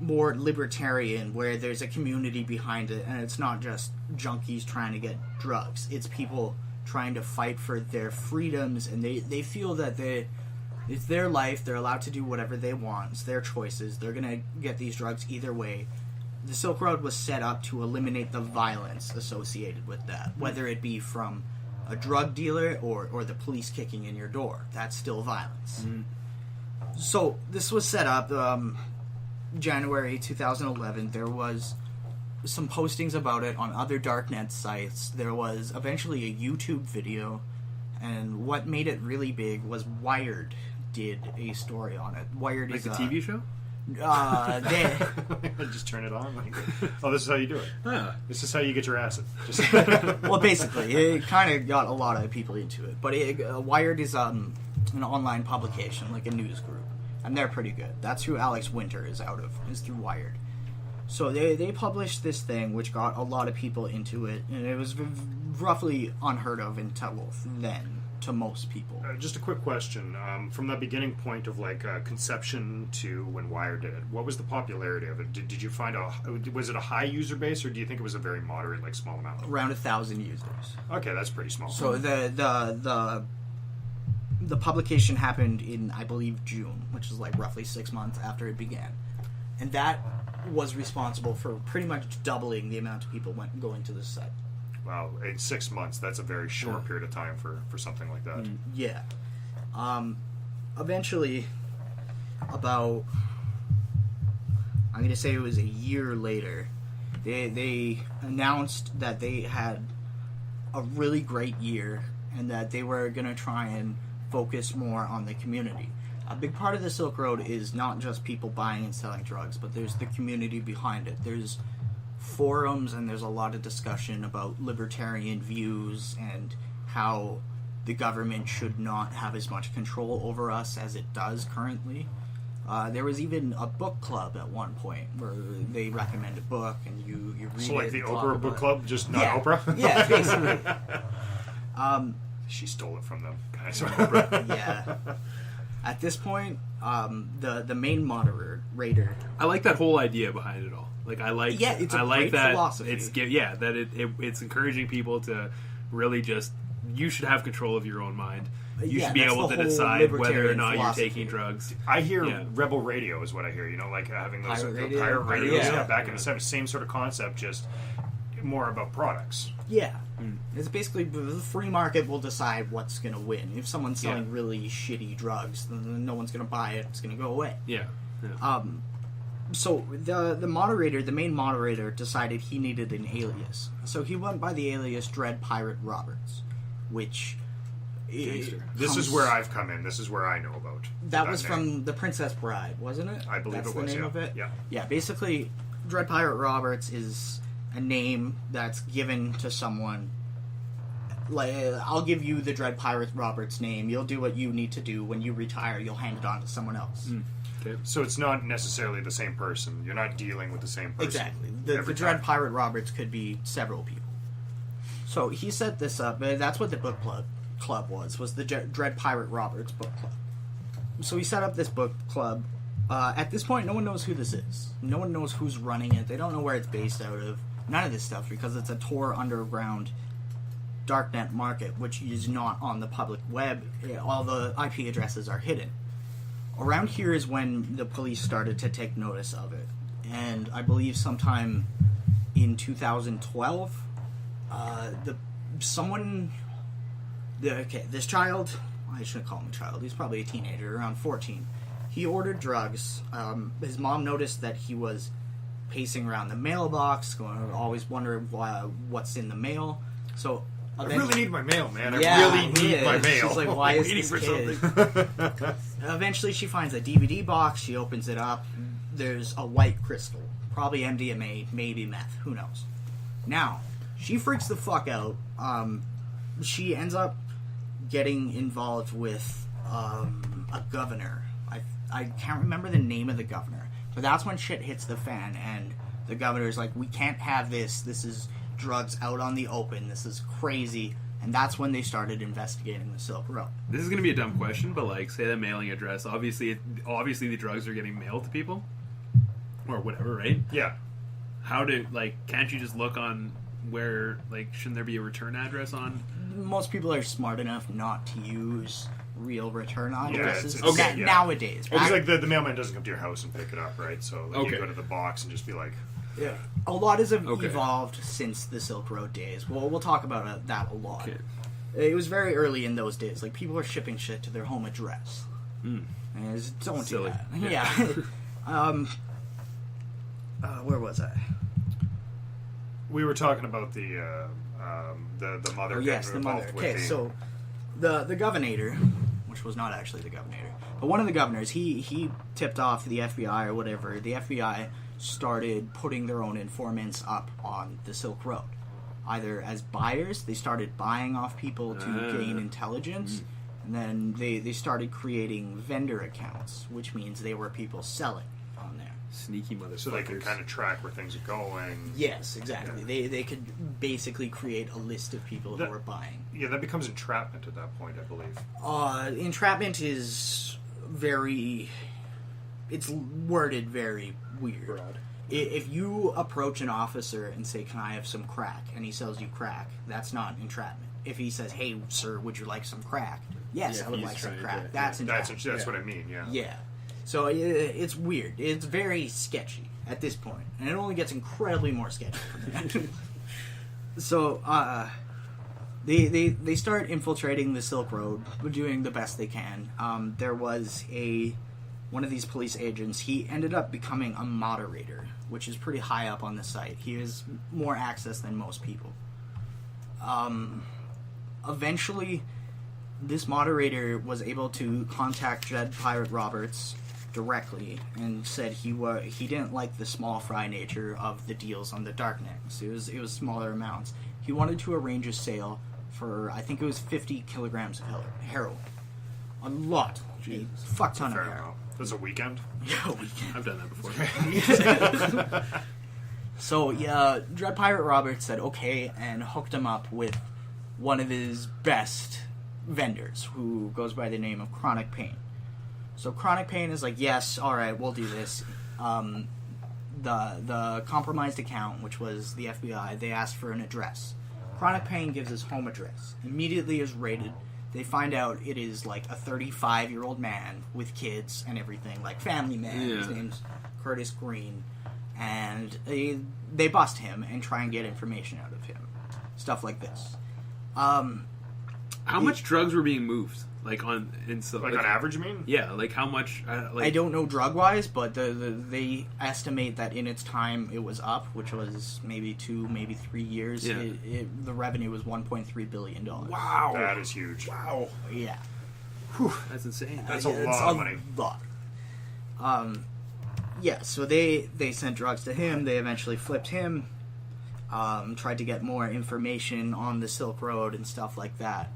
more libertarian, where there's a community behind it, and it's not just junkies trying to get drugs. It's people trying to fight for their freedoms, and they feel that it's their life, they're allowed to do whatever they want, it's their choices, they're going to get these drugs either way. The Silk Road was set up to eliminate the violence associated with that, whether it be from a drug dealer or the police kicking in your door. That's still violence. Mm. So this was set up January 2011. There was some postings about it on other Darknet sites. There was eventually a YouTube video, and what made it really big was Wired did a story on it. Wired is a TV show? Just turn it on. Like, oh, this is how you do it. This is how you get your acid. Well, basically, it kind of got a lot of people into it. But Wired is an online publication, like a news group, and they're pretty good. That's who Alex Winter is through Wired. So they published this thing, which got a lot of people into it, and it was roughly unheard of until then to most people. Just a quick question. From the beginning point of like conception to when Wired did it, what was the popularity of it? Did you find was it a high user base, or do you think it was a very moderate, like small amount? Around 1,000 users. Okay, that's pretty small. So the publication happened in, I believe, June, which is like roughly 6 months after it began, and that was responsible for pretty much doubling the amount of people going to the site. Wow, in 6 months, that's a very short period of time for something like that. Yeah. Eventually, about, I'm going to say it was a year later, they announced that they had a really great year and that they were going to try and focus more on the community. A big part of the Silk Road is not just people buying and selling drugs, but there's the community behind it. There's forums, and there's a lot of discussion about libertarian views and how the government should not have as much control over us as it does currently. There was even a book club at one point where they recommend a book and you read it. So like the Oprah book club, just not Oprah? Yeah, basically. She stole it from them. Guys, Oprah. Yeah. At this point, the main moderator. I like that whole idea behind it all. Like it's a great that philosophy. It's encouraging people to really just, you should have control of your own mind. You should be able to decide whether or not you're taking drugs. I hear Rebel Radio is what I hear. You know, like having those pirate radios back in the 70s. Same sort of concept, just more about products. Yeah. It's basically the free market will decide what's going to win. If someone's selling really shitty drugs, then no one's going to buy it. It's going to go away. Yeah. So the moderator, the main moderator, decided he needed an alias. So he went by the alias Dread Pirate Roberts, which this is where I've come in. This is where I know about. That was from The Princess Bride, wasn't it? I believe that's it was. the name of it. Yeah. Yeah. Basically, Dread Pirate Roberts is a name that's given to someone like, I'll give you the Dread Pirate Roberts name. You'll do what you need to do. When you retire, you'll hand it on to someone else. Okay. So it's not necessarily the same person. You're not dealing with the same person. Exactly. The Dread Pirate Roberts could be several people. So he set this up. That's what the book club was the Dread Pirate Roberts book club. So he set up this book club. At this point, no one knows who this is. No one knows who's running it. They don't know where it's based out of. None of this stuff, because it's a Tor underground Darknet market, which is not on the public web. All the IP addresses are hidden. Around here is when the police started to take notice of it. And I believe sometime in 2012, this child, I shouldn't call him a child, he's probably a teenager, around 14. He ordered drugs. His mom noticed that he was pacing around the mailbox, always wondering what's in the mail. So I really need my mail, man. Yeah, I really need my mail. She's like, why is Waiting this for kid? something. Eventually, she finds a DVD box. She opens it up. There's a white crystal, probably MDMA, maybe meth. Who knows? Now, she freaks the fuck out. She ends up getting involved with a governor. I can't remember the name of the governor, but that's when shit hits the fan, and the governor's like, we can't have this. This is drugs out on the open. This is crazy. And that's when they started investigating the Silk Road. This is going to be a dumb question, but like, say the mailing address. Obviously the drugs are getting mailed to people, or whatever, right? Yeah. Can't you just look on where, like, shouldn't there be a return address on? Most people are smart enough not to use real return addresses yeah. nowadays. Well, because like the mailman doesn't come to your house and pick it up, right? So like, Okay. you go to the box and just be like, Yeah, a lot has evolved since the Silk Road days. We'll talk about that a lot. Okay. It was very early in those days. Like, people were shipping shit to their home address. And don't Silly. do that. Yeah. Where was I? we were talking about the mother. Oh, yes, the mother. Okay, so the governor, which was not actually the governor, but one of the governors, he tipped off the FBI or whatever. The FBI started putting their own informants up on the Silk Road. Either as buyers, they started buying off people to gain intelligence, and then they started creating vendor accounts, which means they were people selling on there. Sneaky motherfuckers. So they can kind of track where things are going. Yes, exactly. They could basically create a list of people who were buying. Yeah, that becomes entrapment at that point, I believe. Entrapment is very... It's worded very weird. Broad. If you approach an officer and say, "Can I have some crack?" and he sells you crack, that's not entrapment. If he says, "Hey, sir, would you like some crack?" Yes, Yeah, I would he's like some trying crack. to- That's That's entrapment. what I mean, yeah. Yeah. So it's weird. It's very sketchy at this point, and it only gets incredibly more sketchy from that. So they start infiltrating the Silk Road, doing the best they can. There was one of these police agents. He ended up becoming a moderator, which is pretty high up on the site. He has more access than most people. Eventually, this moderator was able to contact Dread Pirate Roberts directly and said he didn't like the small fry nature of the deals on the Darknet. So it was smaller amounts. He wanted to arrange a sale for, I think it was 50 kilograms of heroin. A lot. A fuck ton of Fair heroin. enough. This is a weekend? Yeah, a weekend. I've done that before. So, yeah, Dread Pirate Roberts said okay and hooked him up with one of his best vendors, who goes by the name of Chronic Pain. So Chronic Pain is like, yes, alright, we'll do this. The compromised account, which was the FBI, they asked for an address. Chronic Pain gives his home address. Immediately is raided. They find out it is like a 35-year-old man with kids and everything, like family man. Yeah. His name's Curtis Green. And they bust him and try and get information out of him. Stuff like this. How much drugs were being moved? Like on average, you mean? Yeah, like how much? I don't know drug-wise, but they estimate that in its time it was up, which was maybe 2, maybe 3 years. Yeah. The revenue was $1.3 billion. Wow, That is huge. wow, Yeah. that's insane. That's a lot of money. Lot. Yeah, so they sent drugs to him. They eventually flipped him. tried to get more information on the Silk Road and stuff like that.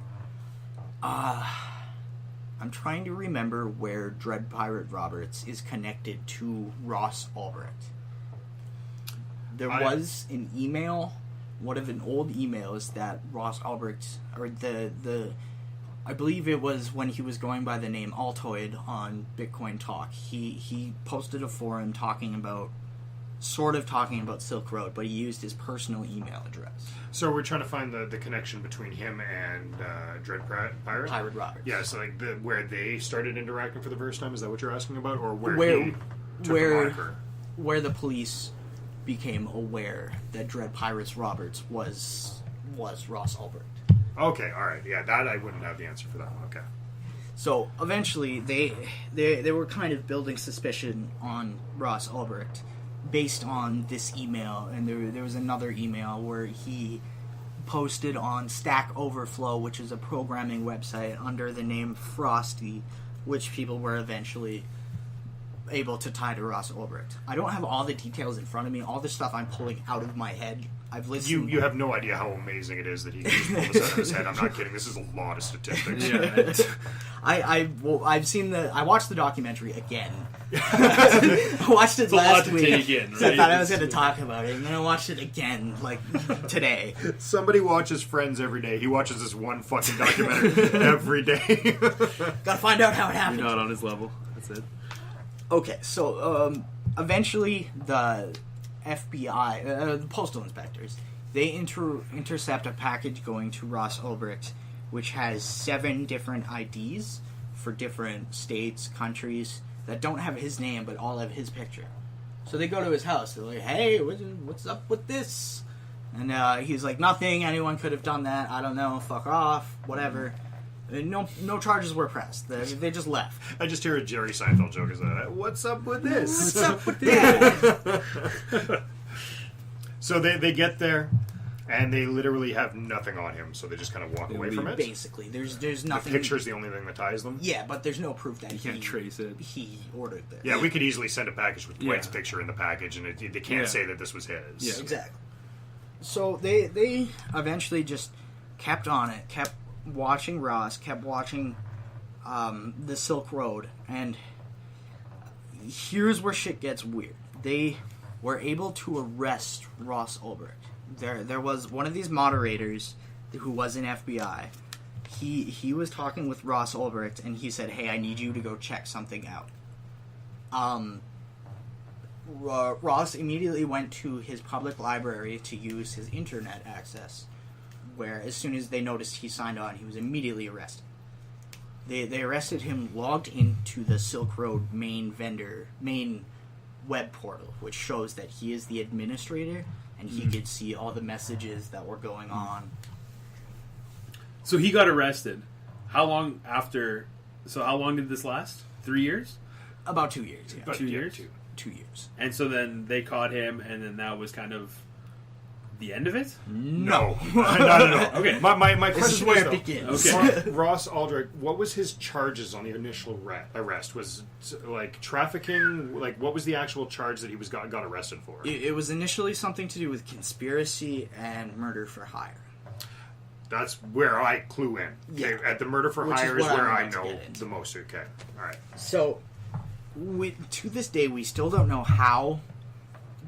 I'm trying to remember where Dread Pirate Roberts is connected to Ross Ulbricht. There was an email, one of an old emails that Ross Ulbricht, or I believe it was when he was going by the name Altoid on Bitcoin Talk. He posted a forum talking about Silk Road, but he used his personal email address. So we're trying to find the connection between him and Dread Pirate? Pirate Roberts. Yeah, so like where they started interacting for the first time, is that what you're asking about? Or where he took the moniker? Where the police became aware that Dread Pirates Roberts was Ross Ulbricht. Okay, alright. Yeah, that I wouldn't have the answer for that one. Okay. So eventually they were kind of building suspicion on Ross Ulbricht based on this email, and there was another email where he posted on Stack Overflow, which is a programming website, under the name Frosty, which people were eventually able to tie to Ross Ulbricht. I don't have all the details in front of me. All the stuff I'm pulling out of my head. I've listened. You have no idea how amazing it is that he can just pull this out of his head. I'm not kidding. This is a lot of statistics. Yeah. I watched the documentary again. I watched it last week. Again, right? So I thought I was going to talk about it, and then I watched it again, like, today. Somebody watches Friends every day. He watches this one fucking documentary every day. Gotta find out how it happened. You're not on his level. That's it. Okay, so eventually the FBI, the postal inspectors, they intercept a package going to Ross Ulbricht, which has 7 different IDs for different states, countries, that don't have his name but all have his picture. So they go to his house. They're like, "Hey, what's up with this?" And he's like, "Nothing. Anyone could have done that. I don't know. Fuck off. Whatever." And no charges were pressed. They just left. I just hear a Jerry Seinfeld joke. Is that, "What's up with this?" What's up with that? So they get there, and they literally have nothing on him. So they just kind of walk away from it. Basically, there's nothing. The picture's the only thing that ties them. Yeah, but there's no proof that You can't trace it. He ordered this. Yeah, we could easily send a package with Dwight's picture in the package, and they can't say that this was his. Yeah. Exactly. So they eventually just kept on it, kept watching Ross, kept watching the Silk Road, and here's where shit gets weird. They were able to arrest Ross Ulbricht. There was one of these moderators who was an FBI. He was talking with Ross Ulbricht, and he said, "Hey, I need you to go check something out." Ross immediately went to his public library to use his internet access, where as soon as they noticed he signed on, he was immediately arrested. They arrested him logged into the Silk Road main web portal, which shows that he is the administrator, and he could see all the messages that were going on. So he got arrested. How long after? So how long did this last? 3 years? About 2 years, yeah. 2 years? 2 years. And so then they caught him, and then that was kind of the end of it? No. No. Okay. My This is question where was, it though, begins. Okay. Ross Ulbricht, what was his charges on the initial arrest? Was like trafficking? Like, what was the actual charge that he was got arrested for? It was initially something to do with conspiracy and murder for hire. That's where I clue in. Yeah. Okay, at the murder for Which is hire is what where I'm I going to know get into. the most. Okay, all right. So, to this day, we still don't know how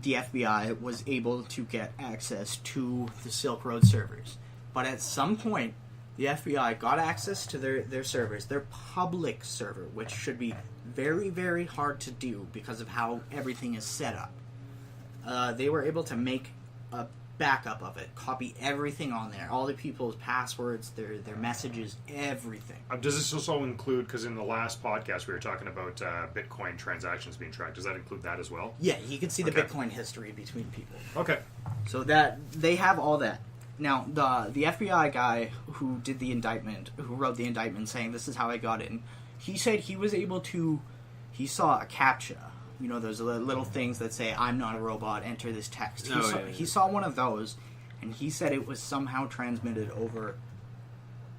the FBI was able to get access to the Silk Road servers. But at some point, the FBI got access to their servers, their public server, which should be very, very hard to do because of how everything is set up. They were able to make a backup of it, copy everything on there, all the people's passwords, their messages, everything. Does this also include, because in the last podcast we were talking about Bitcoin transactions being tracked, does that include that as well? Yeah, you can see the Okay. Bitcoin history between people. Okay. So that they have all that. Now, the FBI guy who did the indictment, who wrote the indictment saying this is how I got in, he said he was able to, he saw a CAPTCHA. You know, those little things that say, "I'm not a robot, enter this text." He saw one of those, and he said it was somehow transmitted over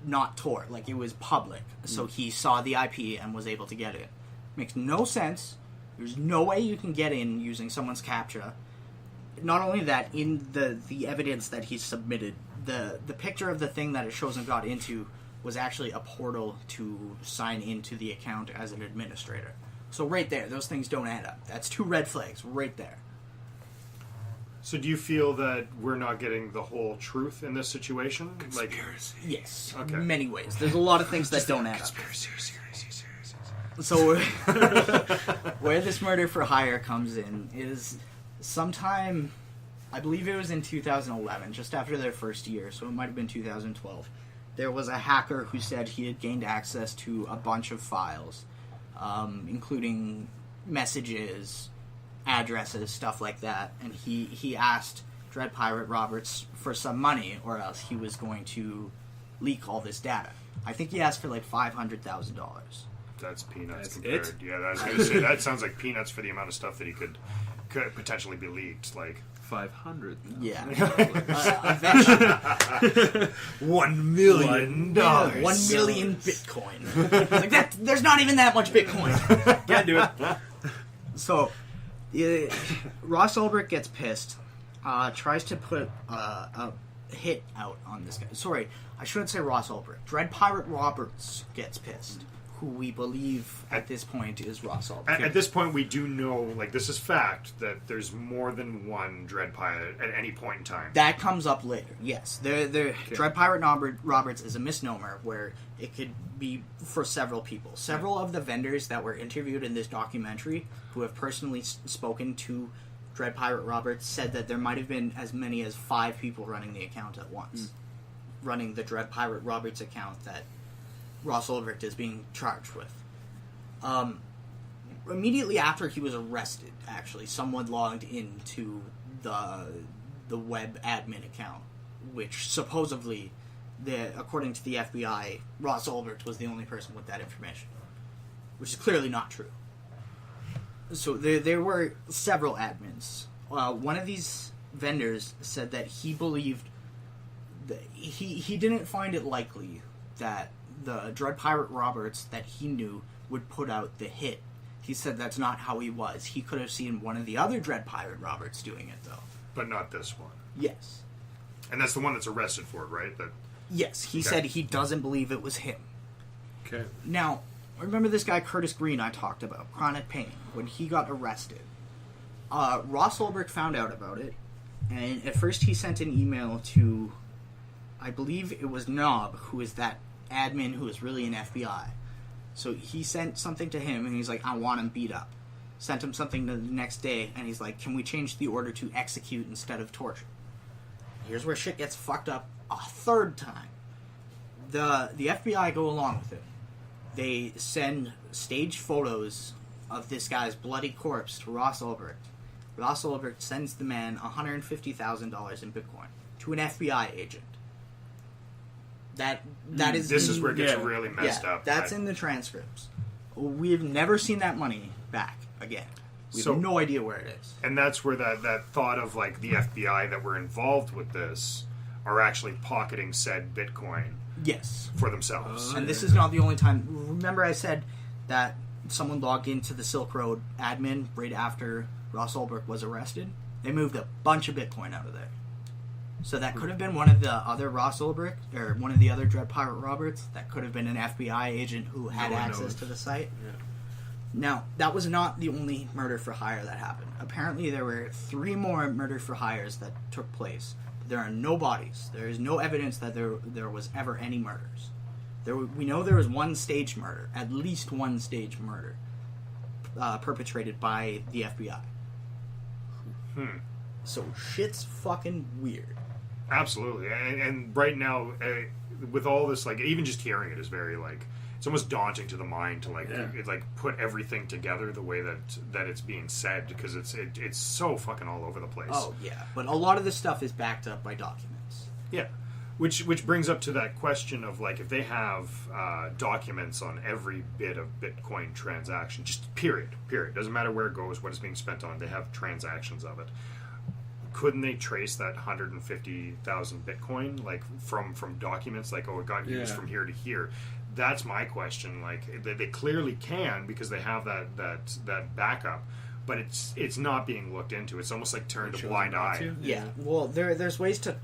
not Tor, like it was public. So he saw the IP and was able to get it. Makes no sense. There's no way you can get in using someone's CAPTCHA. not only that, in the evidence that he submitted, the picture of the thing that it shows him got into was actually a portal to sign into the account as an administrator. So right there, those things don't add up. That's 2 red flags right there. So do you feel that we're not getting the whole truth in this situation? Conspiracy. Yes, Okay. many ways. There's a lot of things that don't add up. So where this murder for hire comes in is sometime, I believe it was in 2011, just after their first year, so it might have been 2012. There was a hacker who said he had gained access to a bunch of files, including messages, addresses, stuff like that, and he asked Dread Pirate Roberts for some money, or else he was going to leak all this data. I think he asked for like $500,000. That's peanuts That's compared. it? Yeah, I was going to say, that sounds like peanuts for the amount of stuff that he could potentially be leaked. Like 500. Yeah. Eventually. $1 million. Yeah, 1 million Bitcoin. Like that, there's not even that much Bitcoin. Can't do it. So, Ross Ulbricht gets pissed, tries to put a hit out on this guy. Sorry, I shouldn't say Ross Ulbricht. Dread Pirate Roberts gets pissed, who we believe at this point is Ross Ulbricht. At this point, we do know, like, this is fact, that there's more than one Dread Pirate at any point in time. That comes up later, yes. Dread Pirate Roberts is a misnomer where it could be for several people. Several of the vendors that were interviewed in this documentary who have personally spoken to Dread Pirate Roberts said that there might have been as many as 5 people running the account at once. Running the Dread Pirate Roberts account that Ross Ulbricht is being charged with. Immediately after he was arrested, actually, someone logged into the web admin account, which supposedly, according to the FBI, Ross Ulbricht was the only person with that information, which is clearly not true. So there were several admins. One of these vendors said that he believed that he didn't find it likely that the Dread Pirate Roberts that he knew would put out the hit. He said that's not how he was. He could have seen one of the other Dread Pirate Roberts doing it, though. But not this one. Yes. And that's the one that's arrested for it, right? Yes, he said he doesn't believe it was him. Okay. Now, remember this guy Curtis Green I talked about, Chronic Pain, when he got arrested. Ross Ulbricht found out about it, and at first he sent an email to, I believe it was Knob, who is that admin who is really an FBI. So he sent something to him, and he's like, I want him beat up. Sent him something the next day, and he's like, can we change the order to execute instead of torture? Here's where shit gets fucked up a third time. The FBI go along with it. They send staged photos of this guy's bloody corpse to Ross Ulbricht. Ross Ulbricht sends the man $150,000 in Bitcoin to an FBI agent. That is. This is where it gets really messed up. That's in the transcripts. We've never seen that money back again. We have no idea where it is. And that's where that thought of, like, the FBI that were involved with this are actually pocketing said Bitcoin. Yes. For themselves. And this is not the only time. Remember I said that someone logged into the Silk Road admin right after Ross Ulbricht was arrested? They moved a bunch of Bitcoin out of there. So that could have been one of the other Ross Ulbricht, or one of the other Dread Pirate Roberts. That could have been an FBI agent who had access to the site. Yeah. Now, that was not the only murder for hire that happened. Apparently there were 3 more murder for hires that took place. There are no bodies. There is no evidence that there was ever any murders. We know there was one staged murder, at least one staged murder, perpetrated by the FBI. So shit's fucking weird. Absolutely. And right now, with all this, like, even just hearing it is very, like, it's almost daunting to the mind to, like, put everything together the way that it's being said, because it's so fucking all over the place. Oh, yeah. But a lot of this stuff is backed up by documents. Yeah. Which brings up to that question of, like, if they have documents on every bit of Bitcoin transaction, just period, doesn't matter where it goes, what it's being spent on, they have transactions of it. Couldn't they trace that 150,000 Bitcoin, like, from documents, like, oh, it got used from here to here? That's my question. Like, they clearly can, because they have that backup. but it's not being looked into. It's almost like turned a blind eye. Yeah. Well, there's ways to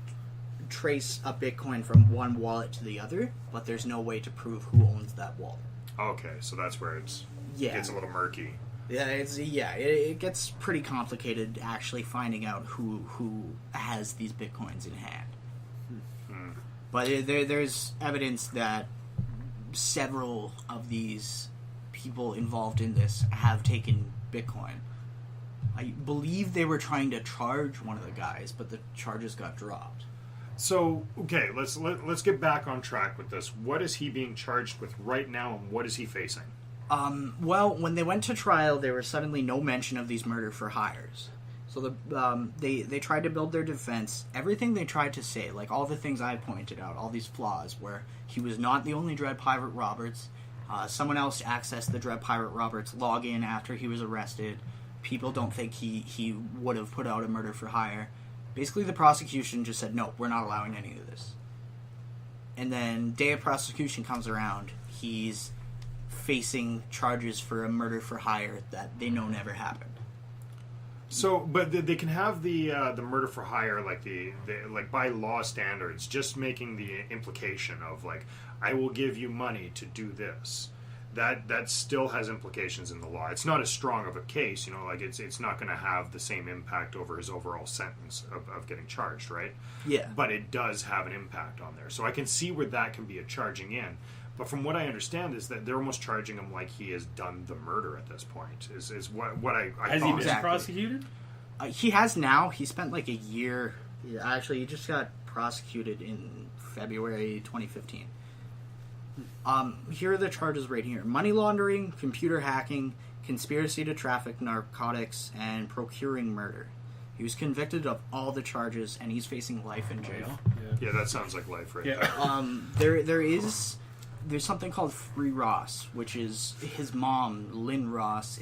trace a Bitcoin from one wallet to the other, but there's no way to prove who owns that wallet. Okay, so that's where it gets a little murky. Yeah, it gets pretty complicated actually finding out who has these Bitcoins in hand. But there's evidence that several of these people involved in this have taken Bitcoin. I believe they were trying to charge one of the guys, but the charges got dropped. So, okay, let's get back on track with this. What is he being charged with right now, and what is he facing? Well, when they went to trial, there was suddenly no mention of these murder for hires. So they tried to build their defense. Everything they tried to say, like all the things I pointed out, all these flaws, where he was not the only Dread Pirate Roberts. Someone else accessed the Dread Pirate Roberts login after he was arrested. People don't think he would have put out a murder for hire. Basically, the prosecution just said, no, we're not allowing any of this. And then day of prosecution comes around. He's facing charges for a murder for hire that they know never happened. So, but they can have the murder for hire, like the like by law standards, just making the implication of like, I will give you money to do this. That still has implications in the law. It's not as strong of a case, like it's not going to have the same impact over his overall sentence of getting charged, right? Yeah. But it does have an impact on there. So I can see where that can be a charging in. But from what I understand is that they're almost charging him like he has done the murder at this point, is what I Has thought. he been prosecuted? He has now. He spent like a year. Actually, he just got prosecuted in February 2015. Here are the charges right here. Money laundering, computer hacking, conspiracy to traffic narcotics, and procuring murder. He was convicted of all the charges, and he's facing life in jail. Yeah, that sounds like life right there. There's something called Free Ross, which is his mom, Lynn Ross,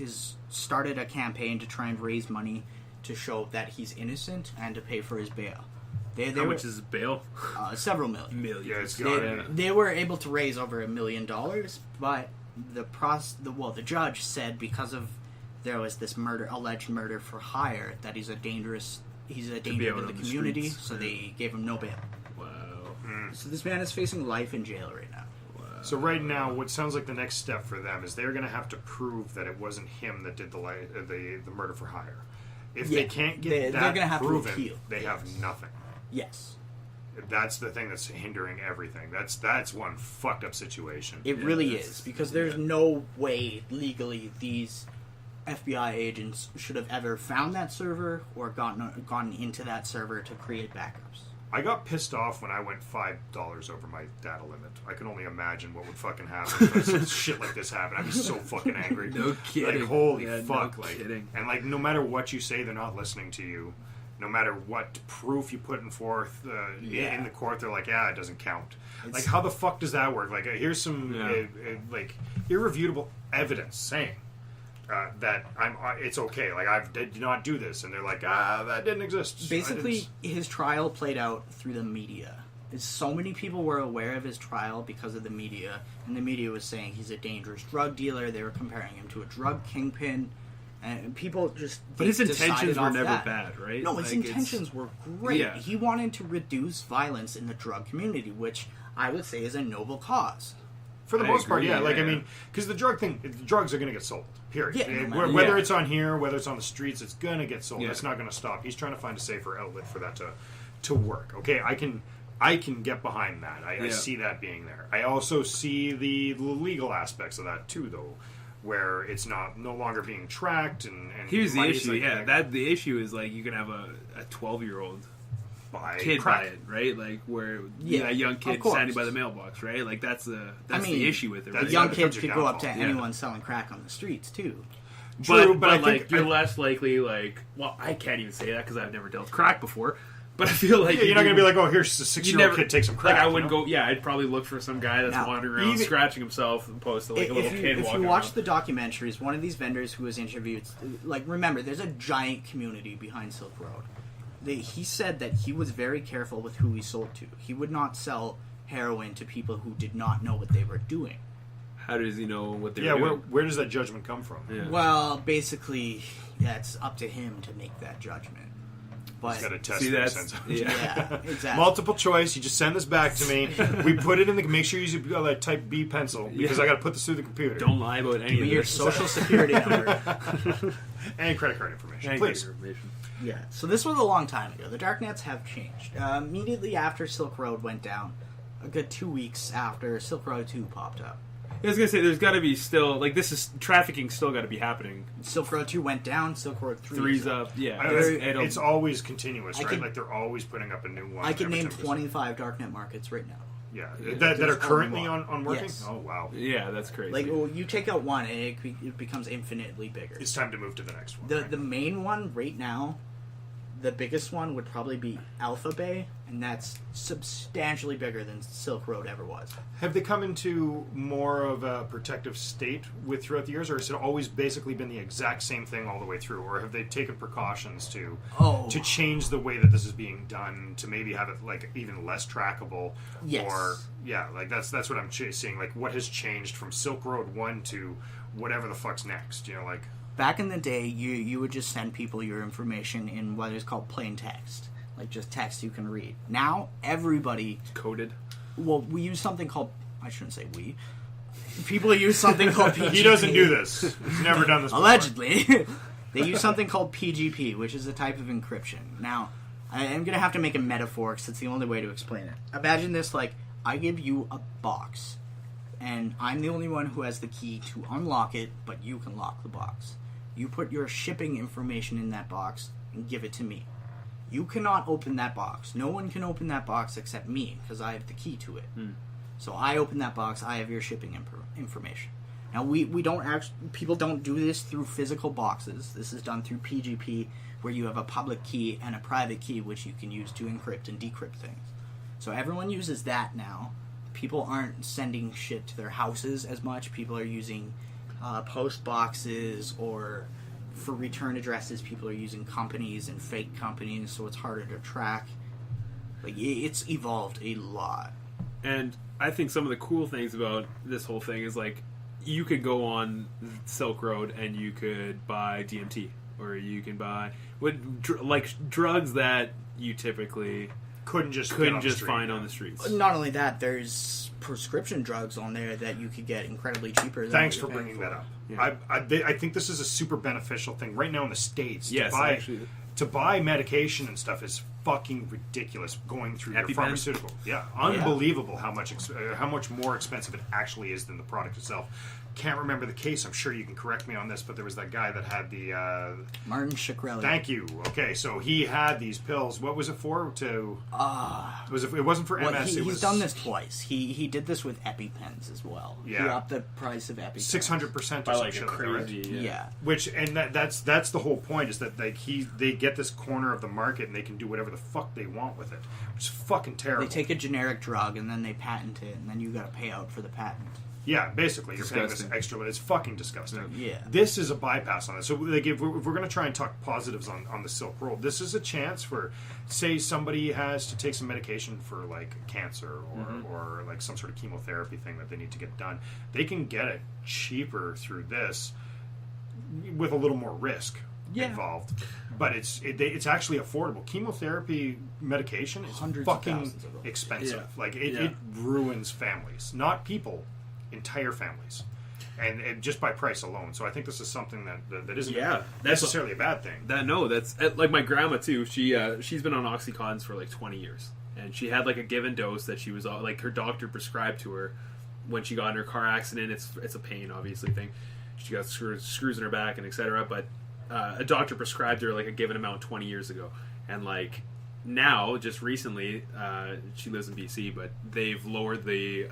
started a campaign to try and raise money to show that he's innocent and to pay for his bail. How much is his bail? Several million. Yeah, it's gone. They were able to raise over $1 million, but the judge said because of there was this alleged murder for hire, that he's a danger to the community, so they gave him no bail. Wow. So this man is facing life in jail right now. Wow. So right now, what sounds like the next step for them is they're going to have to prove that it wasn't him that did the murder for hire. If they can't get that they're gonna have proven, to appeal. they have nothing. Yes. That's the thing that's hindering everything. That's one fucked up situation. It really is, because there's no way legally these FBI agents should have ever found that server or gone into that server to create backups. I got pissed off when I went $5 over my data limit. I can only imagine what would fucking happen if shit like this happened. I'd be so fucking angry. No kidding. Like, holy No fuck. kidding. And like, no matter what you say, they're not listening to you. No matter what proof you put forth in the court, they're like, it doesn't count. Like, how the fuck does that work? Like, here's some like irrefutable evidence saying that it's okay. Like, I did not do this, and they're like, that didn't exist. Basically, his trial played out through the media. So many people were aware of his trial because of the media, and the media was saying he's a dangerous drug dealer. They were comparing him to a drug kingpin. And people just... But his intentions were never that. bad, right? No, his intentions were great. Yeah. He wanted to reduce violence in the drug community, which I would say is a noble cause. For the most part, agree, yeah. Like, yeah. I mean, because the drugs are going to get sold. Period. Yeah, Whether it's on here, whether it's on the streets, it's going to get sold. Yeah. It's not going to stop. He's trying to find a safer outlet for that to work. Okay, I can get behind that. I see that being there. I also see the legal aspects of that too, though, where it's no longer being tracked. And here's the issue. Like, the issue is like you can have a 12-year-old kid buy it, right? Like where a young kid standing by the mailbox, right? Like that's the issue with it. The Right? young kids could go up to downfall. anyone selling crack on the streets too. True, but I like think you're less likely. Like, well, I can't even say that because I've never dealt crack before. But I feel like you're not going to be like, oh, here's a 6-year-old kid take some crack. Like I wouldn't go. Yeah, I'd probably look for some guy that's wandering around scratching himself, and opposed to like a little kid walking. If you watch the documentaries, one of these vendors who was interviewed, like remember, there's a giant community behind Silk Road. He said that he was very careful with who he sold to. He would not sell heroin to people who did not know what they were doing. How does he know what they're Yeah, doing? where does that judgment come from? Yeah. Well, basically, it's up to him to make that judgment. But He's got to test See, what he that's sends out. yeah, exactly. Multiple choice. You just send this back to me. We put it in the. Make sure you use a type B pencil because I got to put this through the computer. Don't lie about any Give of me your this. social security number. And credit card information, Any please. information. Yeah, so this was a long time ago. The Darknets have changed. Immediately after Silk Road went down, a good 2 weeks after, Silk Road 2 popped up. I was gonna say, there's got to be still trafficking still got to be happening. Silk Road 2 went down, Silk Road 3 Three's up, yeah. It's always continuous, right? could- like they're always putting up a new one. I can every name time there's- 25 Darknet markets right now. Yeah, Yeah, that are there's currently only one. on working. Yes. Oh wow! Yeah, that's crazy. Like, well, you take out one, and it becomes infinitely bigger. It's time to move to the next one. The main one right now, the biggest one would probably be Alpha Bay, and that's substantially bigger than Silk Road ever was. Have they come into more of a protective state throughout the years, or has it always basically been the exact same thing all the way through, or have they taken precautions to change the way that this is being done to maybe have it like even less trackable? Yes. Or like that's what I'm seeing. Like what has changed from Silk Road 1 to whatever the fuck's next? You know, like. Back in the day, you would just send people your information in what is called plain text, like just text you can read. Now, everybody... Coded. Well, we use something called... I shouldn't say we. People use something called PGP. He doesn't do this. He's never done this before. Allegedly. They use something called PGP, which is a type of encryption. Now, I am going to have to make a metaphor because it's the only way to explain it. Imagine this like, I give you a box, and I'm the only one who has the key to unlock it, but you can lock the box. You put your shipping information in that box and give it to me. You cannot open that box. No one can open that box except me because I have the key to it. So I open that box. I have your shipping information. Now we don't actually, people don't do this through physical boxes. This is done through PGP, where you have a public key and a private key which you can use to encrypt and decrypt things. So everyone uses that now. People aren't sending shit to their houses as much. People are using post boxes, or for return addresses people are using companies and fake companies, so it's harder to track. Like, it's evolved a lot. And I think some of the cool things about this whole thing is like you could go on Silk Road and you could buy DMT, or you can buy drugs that you typically couldn't just find on the streets. Not only that, there's prescription drugs on there that you could get incredibly cheaper than Thanks what for you're bringing paying that up. Yeah. I think this is a super beneficial thing right now in the States. Yes, actually. To buy medication and stuff is fucking ridiculous going through your EpiPen? pharmaceutical. Yeah, unbelievable how much more expensive it actually is than the product itself. Can't remember the case. I'm sure you can correct me on this, but there was that guy that had the Martin Shkreli. Thank you. Okay, so he had these pills. What was it for? It wasn't for MS. He's done this twice. He did this with EpiPens as well. Yeah. He upped the price of EpiPens. 600% By or like some a shit like that, right? crazy. Yeah. Which that's the whole point, is that they get this corner of the market and they can do whatever the fuck they want with it, which is fucking terrible. They take a generic drug and then they patent it, and then you got to pay out for the patent. Yeah, basically, you're paying this Disgusting. extra. It's fucking disgusting. Yeah. This is a bypass on it. So, like, if we're going to try and talk positives on the Silk Road, this is a chance for, say, somebody has to take some medication for, like, cancer or like, some sort of chemotherapy thing that they need to get done. They can get it cheaper through this with a little more risk involved. But it's actually affordable. Chemotherapy medication is Hundreds of fucking thousands of them. expensive. Yeah. Like, it ruins families. Not people. Entire families, and just by price alone. So I think this is something that isn't necessarily a bad thing. That's like my grandma too. She's been on Oxycontins for like 20 years, and she had like a given dose that she was like her doctor prescribed to her when she got in her car accident. It's a pain, obviously, thing. She got screws in her back and etc. But a doctor prescribed her like a given amount 20 years ago, and like. Now, just recently, she lives in BC, but they've lowered the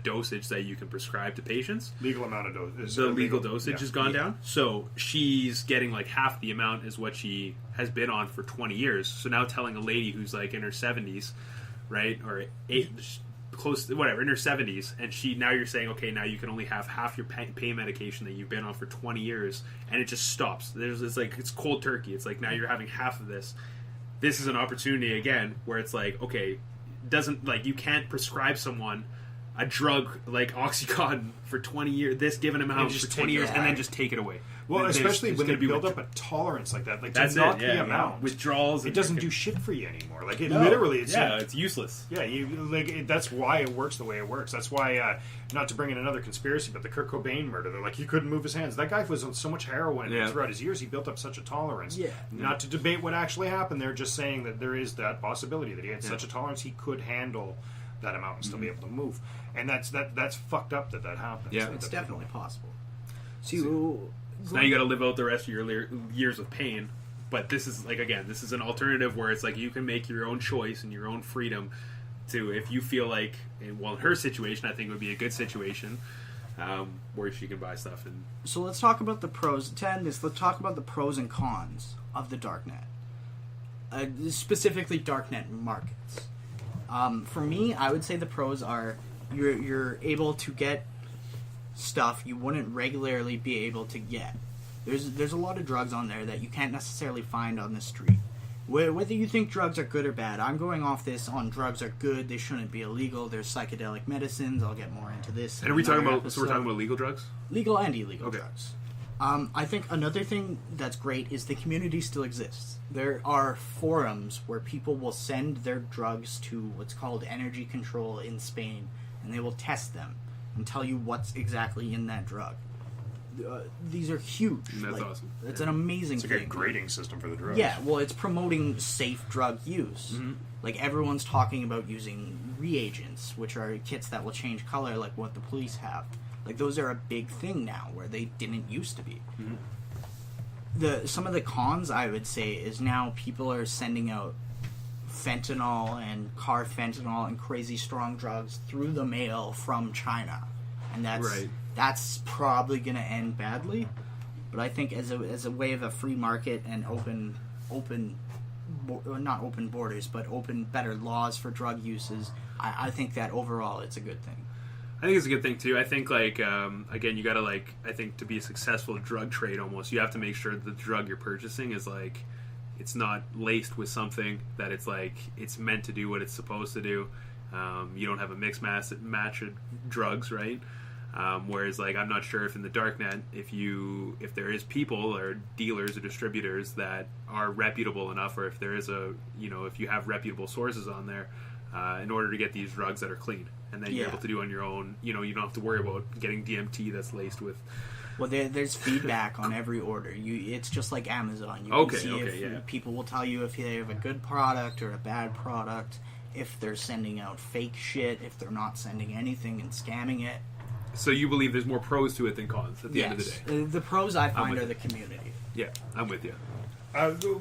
dosage that you can prescribe to patients. Legal amount of dosage. The legal dosage has gone down. So she's getting like half the amount as what she has been on for 20 years. So now telling a lady who's like in her 70s, right, or close to, whatever, in her 70s, and now you're saying, okay, now you can only have half your pain medication that you've been on for 20 years, and it just stops. It's cold turkey. It's like now you're having half of this. This is an opportunity again where it's like, okay, doesn't like you can't prescribe someone a drug like Oxycontin for 20 years, this given amount for 20 years, and then just take it away. Well, especially when they build with- up a tolerance like that, like That's to knock it, yeah, the amount, withdrawals. it doesn't do shit for you anymore. Like it No. literally, it's it's useless. yeah, you like that's why it works the way it works. That's why, not to bring in another conspiracy, but the Kurt Cobain murder, they're like he couldn't move his hands. That guy was on so much heroin throughout his years, he built up such a tolerance. Yeah. Not to debate what actually happened, they're just saying that there is that possibility that he had such a tolerance he could handle that amount and still be able to move. And that's fucked up that happens. Yeah. It's definitely possible. So now you got to live out the rest of your years with pain. But this is like, again, this is an alternative where it's like you can make your own choice and your own freedom to, if you feel like, in her situation, I think it would be a good situation where she can buy stuff. And So let's talk about the pros. To end this, let's talk about the pros and cons of the Darknet. Specifically Darknet markets. For me, I would say the pros are you're able to get stuff you wouldn't regularly be able to get. There's a lot of drugs on there that you can't necessarily find on the street. Whether you think drugs are good or bad, I'm going off this on drugs are good, they shouldn't be illegal, there's psychedelic medicines, I'll get more into this. And are we talking about, episode. so we're talking about legal drugs? Legal and illegal Okay. drugs. I think another thing that's great is the community still exists. There are forums where people will send their drugs to what's called energy control in Spain, and they will test them and tell you what's exactly in that drug. These are huge. That's awesome. It's an amazing It's thing. like a grading system for the drugs. Yeah, well, it's promoting safe drug use. Mm-hmm. Like, everyone's talking about using reagents, which are kits that will change color like what the police have. Like, those are a big thing now, where they didn't used to be. Mm-hmm. Some of the cons, I would say, is now people are sending out fentanyl and carfentanil and crazy strong drugs through the mail from China. And that's probably going to end badly. But I think as a way of a free market and not open borders, but open better laws for drug uses, I think that overall it's a good thing. I think it's a good thing too. I think like again, you gotta like, I think to be a successful drug trade, almost you have to make sure the drug you're purchasing is like, it's not laced with something that it's like it's meant to do what it's supposed to do. You don't have a mixed match of drugs, right? Whereas like, I'm not sure if in the Darknet, if there is people or dealers or distributors that are reputable enough, or if there is if you have reputable sources on there in order to get these drugs that are clean, and then you're able to do on your own. You don't have to worry about getting DMT that's laced with. Well, there's feedback on every order. It's just like Amazon. You can see if people will tell you if they have a good product or a bad product, if they're sending out fake shit, if they're not sending anything and scamming it. So you believe there's more pros to it than cons at the end of the day? The pros I find are the community. Yeah, I'm with you.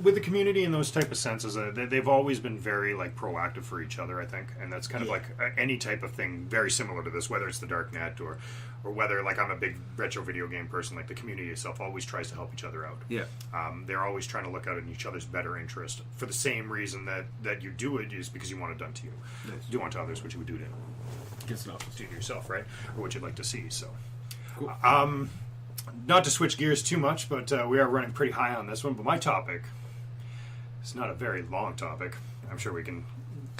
With the community in those type of senses, they've always been very like proactive for each other, I think, and that's kind of like any type of thing very similar to this, whether it's the Darknet or whether like I'm a big retro video game person, like the community itself always tries to help each other out. Yeah, they're always trying to look out in each other's better interest for the same reason that you do it is because you want it done to you. Nice. Do unto others what you would do to yourself, right, or what you'd like to see. So, cool. Not to switch gears too much, but we are running pretty high on this one. But my topic, it's not a very long topic. I'm sure we can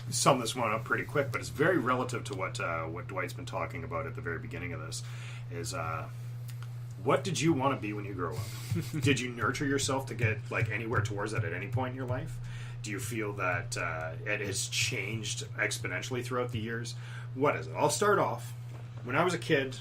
sum this one up pretty quick, but it's very relative to what Dwight's been talking about at the very beginning of this. Is what did you want to be when you grow up? Did you nurture yourself to get like anywhere towards that at any point in your life? Do you feel that it has changed exponentially throughout the years? What is it? I'll start off. When I was a kid,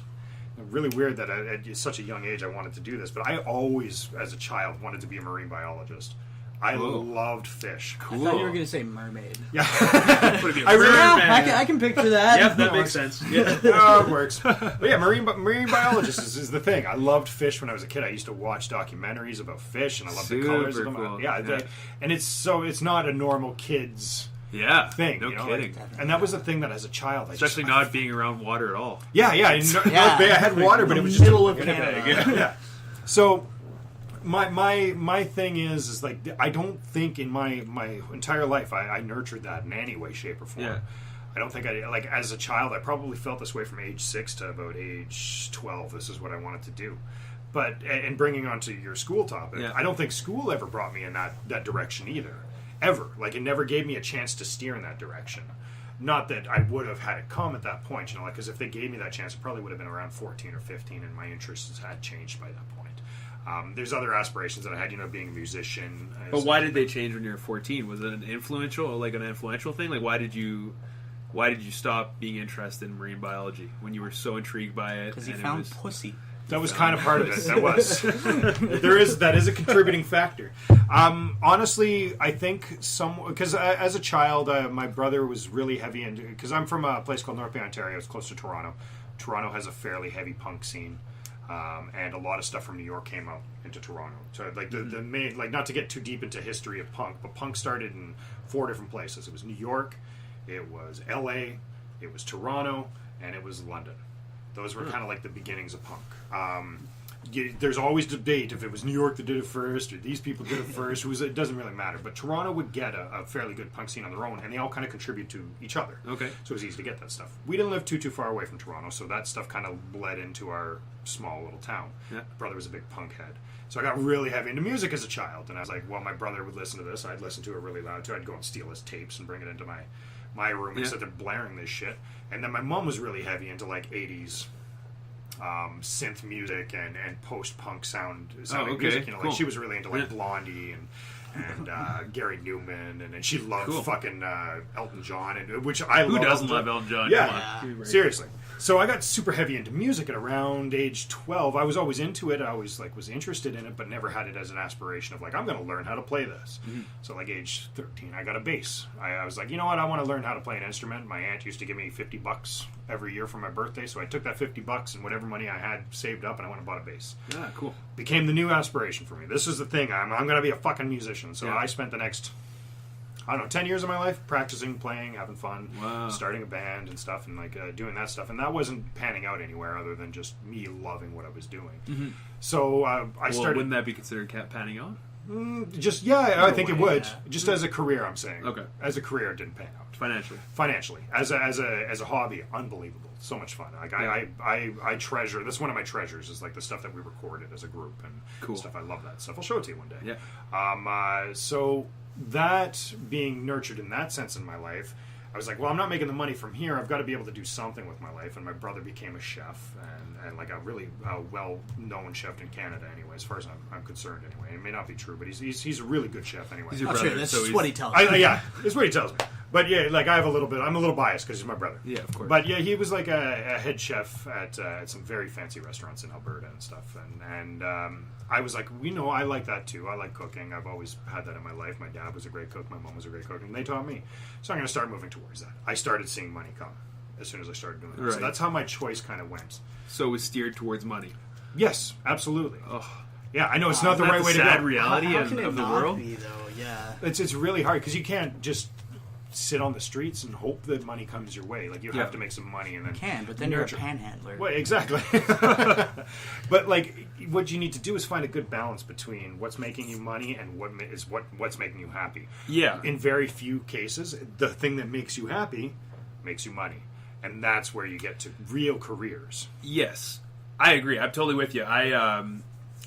really weird that at such a young age I wanted to do this, but I always, as a child, wanted to be a marine biologist. I loved fish. Cool. I thought you were going to say mermaid. Yeah. I can picture that. Yep, that makes sense. Yeah. Oh, it works. But yeah, marine biologist is the thing. I loved fish when I was a kid. I used to watch documentaries about fish, and I loved the colors of them. Cool. And it's not a normal kid's thing. No kidding. And that was the thing that as a child, especially not being around water at all. I had water, but it was just middle of Canada. Yeah. So my thing is like I don't think in my entire life I nurtured that in any way, shape, or form. Yeah. I don't think I like as a child. I probably felt this way from age 6 to about age 12. This is what I wanted to do. But and bringing on to your school topic, I don't think school ever brought me in that direction either. Ever. Like, it never gave me a chance to steer in that direction. Not that I would have had it come at that point, because if they gave me that chance, it probably would have been around 14 or 15, and my interests had changed by that point. There's other aspirations that I had, being a musician. But why did they change when you were 14? Was it an influential thing? Like, why did you stop being interested in marine biology when you were so intrigued by it? Because he found pussy. That was kind of part of it. That was. That is a contributing factor. Honestly, I think because as a child, my brother was really heavy into, because I'm from a place called North Bay, Ontario. It's close to Toronto. Toronto has a fairly heavy punk scene. And a lot of stuff from New York came out into Toronto. So, the main, not to get too deep into history of punk, but punk started in 4 different places. It was New York, it was LA, it was Toronto, and it was London. Those were kind of like the beginnings of punk. There's always debate if it was New York that did it first or these people did it first. It doesn't really matter. But Toronto would get a fairly good punk scene on their own, and they all kind of contribute to each other. Okay. So it was easy to get that stuff. We didn't live too far away from Toronto, so that stuff kind of bled into our small little town. Yeah. My brother was a big punk head. So I got really heavy into music as a child, and I was like, well, my brother would listen to this. I'd listen to it really loud, too. I'd go and steal his tapes and bring it into my room and sit there blaring this shit. And then my mom was really heavy into, 80s synth music and post-punk sounding music. Cool. She was really into Blondie and Gary Newman, and she loved fucking Elton John, which I love. Who doesn't love Elton John? Yeah, seriously. So I got super heavy into music at around age 12. I was always into it. I always was interested in it, but never had it as an aspiration of I'm going to learn how to play this. Mm-hmm. So age 13, I got a bass. I was like, you know what? I want to learn how to play an instrument. My aunt used to give me $50 every year for my birthday, so I took that $50 and whatever money I had saved up, and I went and bought a bass. Yeah, cool. Became the new aspiration for me. This is the thing. I'm going to be a fucking musician. So I spent the next 10 years of my life practicing, playing, having fun, starting a band and stuff, and doing that stuff. And that wasn't panning out anywhere other than just me loving what I was doing. Mm-hmm. So I started. Wouldn't that be considered panning out? I think it would. Yeah. Just as a career, I'm saying. Okay. As a career, it didn't pan out. Financially. As a hobby, unbelievable. So much fun. I treasure. That's one of my treasures. Is the stuff that we recorded as a group and stuff. I love that stuff. I'll show it to you one day. Yeah. So that being nurtured in that sense in my life, I was like, well, I'm not making the money from here. I've got to be able to do something with my life. And my brother became a chef, and a really well-known chef in Canada, anyway, as far as I'm concerned, anyway. It may not be true, but he's a really good chef, anyway. He's your brother, that's just what he tells me. It's what he tells me. But yeah, I have I'm a little biased because he's my brother. Yeah, of course. But yeah, he was a head chef at some very fancy restaurants in Alberta and stuff. And I was like, I like that too. I like cooking. I've always had that in my life. My dad was a great cook. My mom was a great cook. And they taught me. So I'm going to start moving towards that. I started seeing money come as soon as I started doing it. Right. So that's how my choice kind of went. So it was steered towards money? Yes, absolutely. Oh. Yeah, I know it's not the right way to go. Sad reality how can of it the world. Be, though? Yeah. It's really hard because you can't just sit on the streets and hope that money comes your way. You have to make some money and then... You can, but then you're a panhandler. Well, exactly. But what you need to do is find a good balance between what's making you money and what's making you happy. Yeah. In very few cases, the thing that makes you happy makes you money. And that's where you get to real careers. Yes. I agree. I'm totally with you.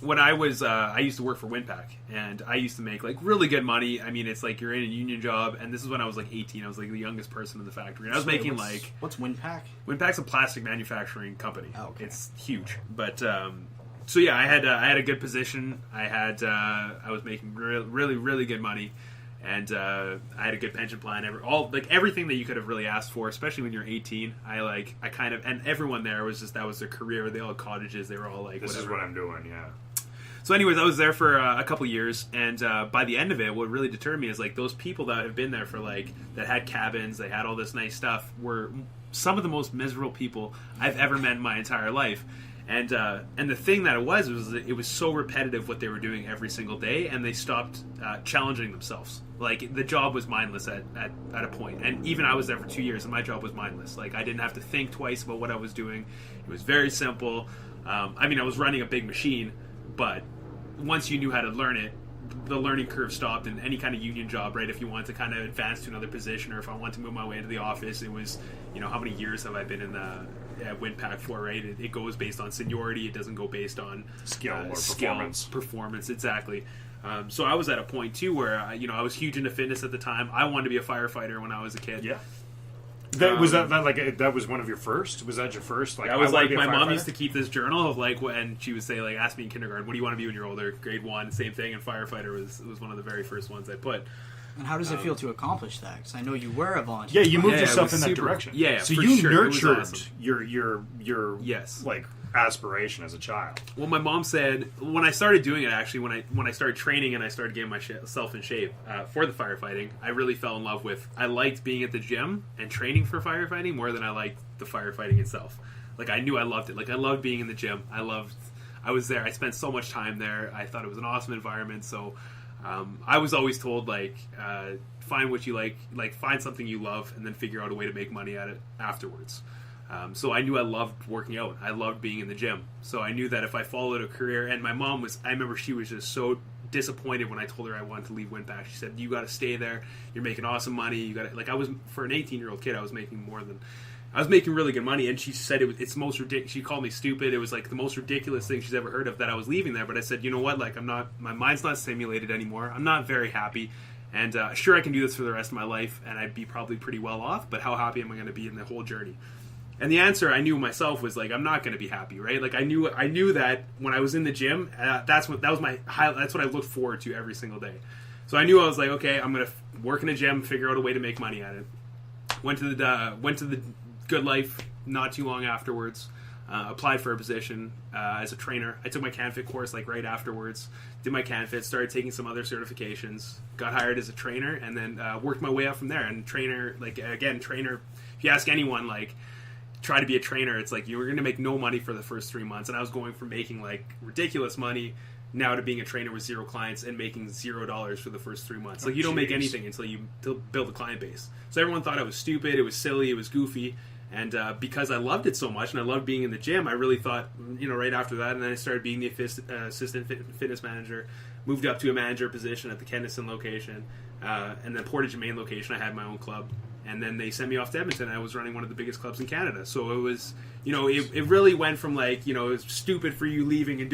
When I was, I used to work for Winpack, and I used to make really good money. I mean, it's you're in a union job, and this is when I was 18. I was the youngest person in the factory, and I was making What's Winpack? Winpack's a plastic manufacturing company. Oh, okay. It's huge, but so yeah, I had a good position. I was making really good money, and I had a good pension plan. Everything that you could have really asked for, especially when you're 18. I kind of, and everyone there was that was their career. They all had cottages. They were all this whatever. is what I'm doing. Yeah. So anyways, I was there for a couple years, and by the end of it, what really deterred me is those people that have been there for that had cabins, they had all this nice stuff, were some of the most miserable people I've ever met in my entire life. And the thing that it was that it was so repetitive what they were doing every single day, and they stopped challenging themselves. The job was mindless at a point. And even I was there for 2 years, and my job was mindless. I didn't have to think twice about what I was doing. It was very simple. I was running a big machine, but once you knew how to learn it, the learning curve stopped. And any kind of union job, right, if you wanted to kind of advance to another position, or if I wanted to move my way into the office, it was, how many years have I been in the Winpack for, right? It goes based on seniority. It doesn't go based on skill or performance, exactly. So I was at a point too where I was huge into fitness at the time. I wanted to be a firefighter when I was a kid. Yeah. That was one of your first? Was that your first? Like, That was I wanna like be a my mom firefighter? used to keep this journal of like when she would say like, ask me in kindergarten, what do you want to be when you're older? Grade 1, same thing. And firefighter was one of the very first ones I put. And how does it feel to accomplish that? Because I know you were a volunteer. Yeah, you moved Yeah, it yourself was in that super- direction. yeah, so for you sure. It was nurtured awesome. your Yes. like aspiration as a child. Well, my mom said when I started doing it, actually, when I started training and I started getting myself in shape for the firefighting, I really fell in love with. I liked being at the gym and training for firefighting more than I liked the firefighting itself. Like I knew I loved it. Like I loved being in the gym. I was there. I spent so much time there. I thought it was an awesome environment. So I was always told like find what you like find something you love, and then figure out a way to make money at it afterwards. So I knew I loved working out. I loved being in the gym. So I knew that if I followed a career, and my mom was, I remember she was just so disappointed when I told her I wanted to leave Winback. She said, "You got to stay there. You're making awesome money. You got to," like I was, for an 18-year-old kid, I was making really good money. And she said it's most ridiculous. She called me stupid. It was like the most ridiculous thing she's ever heard of that I was leaving there. But I said, you know what? Like my mind's not stimulated anymore. I'm not very happy. And sure, I can do this for the rest of my life, and I'd be probably pretty well off. But how happy am I going to be in the whole journey? And the answer I knew myself was like, I'm not going to be happy, right? Like I knew that when I was in the gym, that's what I looked forward to every single day. So I knew I was like, okay, I'm going to work in a gym, figure out a way to make money at it. Went to the Good Life not too long afterwards. Applied for a position as a trainer. I took my CanFit course like right afterwards. Did my CanFit, started taking some other certifications. Got hired as a trainer, and then worked my way up from there. And trainer, if you ask anyone, like, try to be a trainer, it's like you were going to make no money for the first 3 months, and I was going from making like ridiculous money now to being a trainer with 0 clients and making $0 for the first 3 months. Like you don't make anything until you build a client base. So everyone thought I was stupid, it was silly, it was goofy, and because I loved it so much and I loved being in the gym, I really thought, right after that, and then I started being the assistant fitness manager, moved up to a manager position at the Kendiston location, and then Portage main location, I had my own club. And then they sent me off to Edmonton, and I was running one of the biggest clubs in Canada. So it was, it really went from like, it's stupid for you leaving and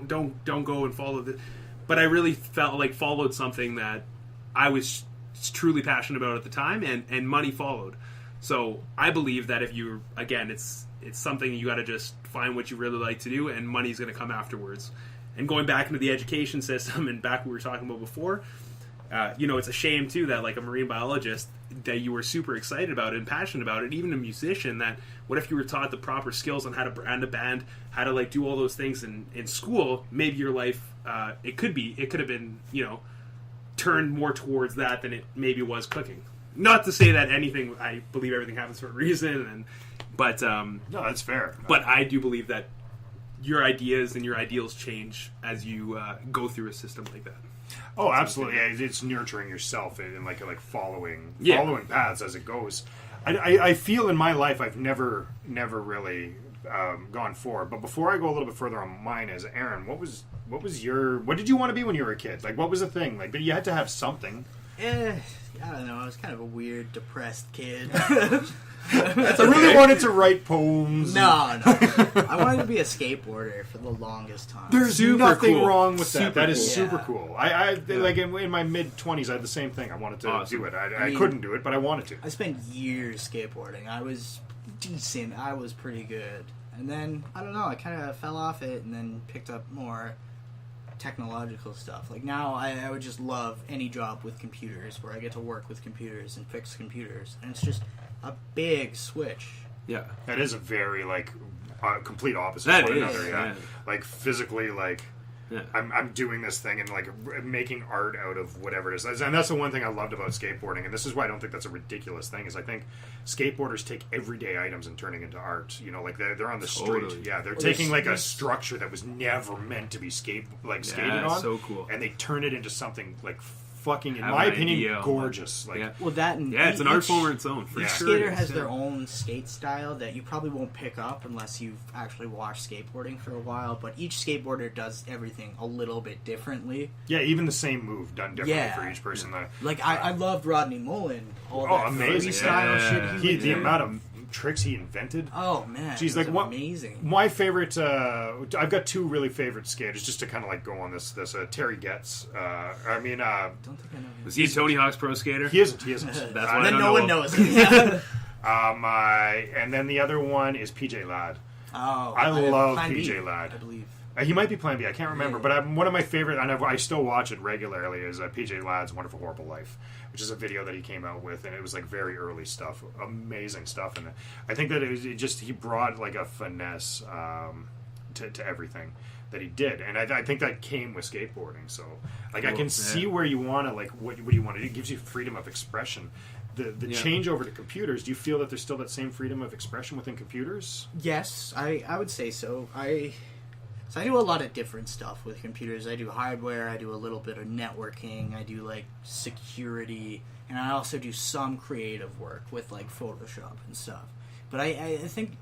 don't go and follow the, but I really felt like followed something that I was truly passionate about at the time, and money followed. So I believe that if you, again, it's something you got to just find what you really like to do, and money's going to come afterwards. And going back into the education system, and back what we were talking about before, it's a shame too that like a marine biologist that you were super excited about it and passionate about it, even a musician, that what if you were taught the proper skills on how to brand a band, how to like do all those things in school, maybe your life it could have been turned more towards that than it maybe was cooking. Not to say that I believe everything happens for a reason, but No, that's fair. But I do believe that your ideas and your ideals change as you go through a system like that. Oh, absolutely. Yeah, it's nurturing yourself and like following paths as it goes. I feel in my life I've never really gone forward. But before I go a little bit further on mine, as Aaron, what did you want to be when you were a kid? Like, what was the thing? Like, you had to have something. I don't know. I was kind of a weird, depressed kid. I really wanted to write poems. No. I wanted to be a skateboarder for the longest time. There's nothing wrong with that. That is super Yeah. cool. I like in my mid-20s, I had the same thing. I wanted to do it. I couldn't do it, but I wanted to. I spent years skateboarding. I was decent. I was pretty good. And then, I don't know, I kind of fell off it and then picked up more technological stuff. Like now, I would just love any job with computers where I get to work with computers and fix computers. And it's just a big switch. Yeah. That is a very complete opposite That one is, another. Yeah. yeah. Like physically, I'm doing this thing and like making art out of whatever it is. And that's the one thing I loved about skateboarding. And this is why I don't think that's a ridiculous thing. Is I think skateboarders take everyday items and turning into art. Like they're on the street. Yeah, they're taking like a structure that was never meant to be skated on. So cool. And they turn it into something like fucking, in Have my an opinion, idea. gorgeous. Like, Well, that and it's an art each- form in its own. For Yeah. sure. Skater it is, has yeah. their own skate style that you probably won't pick up unless you've actually watched skateboarding for a while, but each skateboarder does everything a little bit differently. yeah, even the same move done differently Yeah. for each person. Like, I loved Rodney Mullen. All Oh, that amazing. freestyle Yeah. shit he would The do. amount of tricks he invented. Oh, man. She's it was like, what? amazing. My favorite. I've got two really favorite skaters, just to kind of like go on this. Terry Getz. Don't think I know him. Was he a Tony Hawk's pro skater? He isn't. That's And why I then don't no know one him. knows him. Yeah. And then the other one is PJ Ladd. Oh, I love Plan B, PJ Ladd. I believe. He might be Plan B. I can't remember. Yeah. But one of my favorite, and I still watch it regularly, is PJ Ladd's Wonderful Horrible Life, which is a video that he came out with, and it was like very early stuff, amazing stuff. And I think that he brought like a finesse to everything that he did, and I think that came with skateboarding. So like, I can see where you want to, like, what you want to do. It gives you freedom of expression. The change over to computers, do you feel that there's still that same freedom of expression within computers? Yes, I would say so. I do a lot of different stuff with computers. I do hardware, I do a little bit of networking, I do like security, and I also do some creative work with like Photoshop and stuff. But I think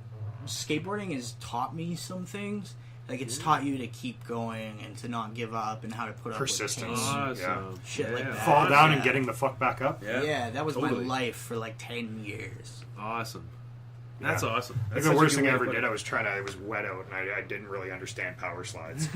skateboarding has taught me some things. Like, it's taught you to keep going and to not give up and how to put Persistence. up with pain. Awesome. Shit like that. Fall down and getting the fuck back up. Yeah, that was Totally. my life for like 10 years. Awesome. That's Yeah. awesome. I That's think the such a worst good thing I way to ever put did, it. I was wet out, and I didn't really understand power slides.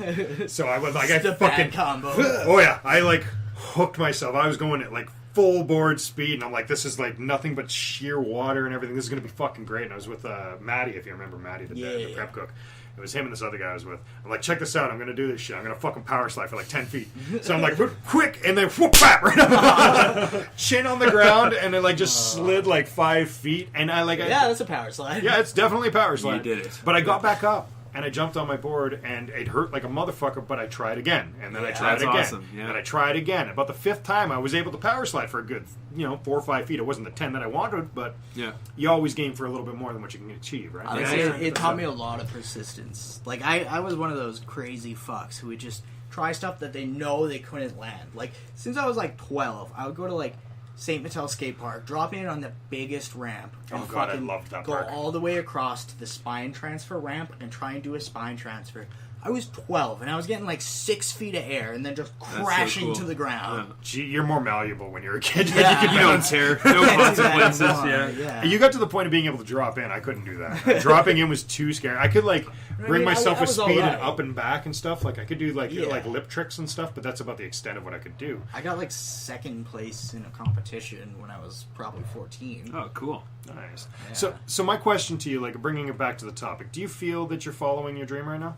So I was like, It's I the fucking bad combo. Oh yeah, I like hooked myself. I was going at like full board speed, and I'm like, this is like nothing but sheer water and everything. This is gonna be fucking great. And I was with Maddie, if you remember Maddie, the prep cook. It was him and this other guy I was with. I'm like, check this out. I'm gonna do this shit. I'm gonna fucking power slide for like 10 feet. So I'm like, quick, and then whoop, bap, right up. Chin on the ground, and then like just slid like 5 feet. And Yeah, that's a power slide. yeah, it's definitely a power slide. You did it. But I got back up, and I jumped on my board, and it hurt like a motherfucker, but I tried again. And then I tried That's again. awesome, yeah. And I tried again. About the 5th time, I was able to power slide for a good, 4 or 5 feet. It wasn't the 10 that I wanted, but Yeah. you always game for a little bit more than what you can achieve, right? I would Yeah, say yeah. it taught me a lot of persistence. Like, I was one of those crazy fucks who would just try stuff that they know they couldn't land. Like, since I was like 12, I would go to like St. Mattel Skate Park, drop in on the biggest ramp, and Oh, God, I fucking loved that go park. all the way across to the spine transfer ramp and try and do a spine transfer. I was 12, and I was getting like 6 feet of air and then just so crashing cool. to the ground. Gee, you're more malleable when you're a kid. Yeah. You can You don't balance. care. No consequences. Yeah. Yeah. You got to the point of being able to drop in. I couldn't do that. Dropping in was too scary. I could like bring myself I with was speed alright. and up and back and stuff. Like I could do like Yeah. lip tricks and stuff, but that's about the extent of what I could do. I got like 2nd place in a competition when I was probably 14. Oh, cool. Nice. Yeah. So my question to you, like bringing it back to the topic, do you feel that you're following your dream right now?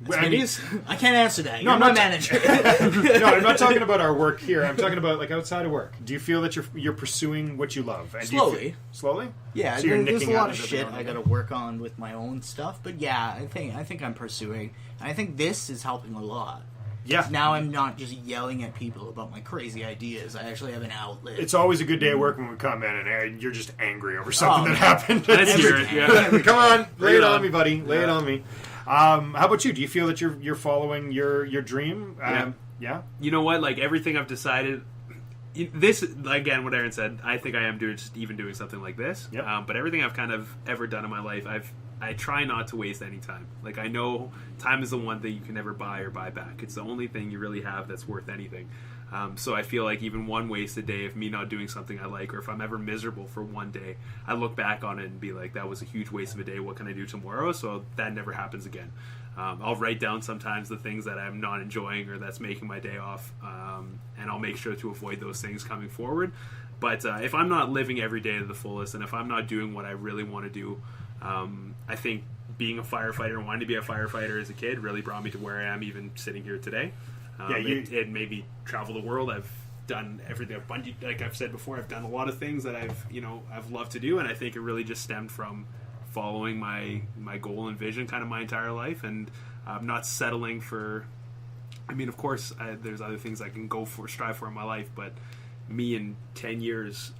I can't answer that. No, You're I'm my not- manager. No, I'm not talking about our work here. I'm talking about like outside of work. Do you feel that you're pursuing what you love? And do you Slowly. slowly? Yeah, So you're there's a nicking lot at of it every shit now and I again? got to work on with my own stuff, but yeah, I think I'm pursuing. And I think this is helping a lot. Yeah. Now I'm not just yelling at people about my crazy ideas. I actually have an outlet. It's always a good day at work when we come in and you're just angry over something that man. happened. Let's hear it. Yeah. Come on, lay Bring it it on on. me, buddy. Lay it on me. How about you? Do you feel that you're following your dream? Yeah. You know what? Like, everything I've decided... This, again, what Aaron said, I think I am doing something like this. Yep. But everything I've kind of ever done in my life, I try not to waste any time. Like, I know time is the one thing you can never buy or buy back. It's the only thing you really have that's worth anything. So I feel like even one wasted day of me not doing something I like, or if I'm ever miserable for one day, I look back on it and be like, that was a huge waste of a day. What can I do tomorrow? So that never happens again. I'll write down sometimes the things that I'm not enjoying or that's making my day off, and I'll make sure to avoid those things coming forward. But if I'm not living every day to the fullest, and if I'm not doing what I really want to do, I think being a firefighter and wanting to be a firefighter as a kid really brought me to where I am, even sitting here today. It made me travel the world. I've done everything. I've bungee, like I've said before, I've done a lot of things that I've loved to do, and I think it really just stemmed from following my goal and vision kind of my entire life, and not settling for... I mean, of course, there's other things I can strive for in my life, but me in 10 years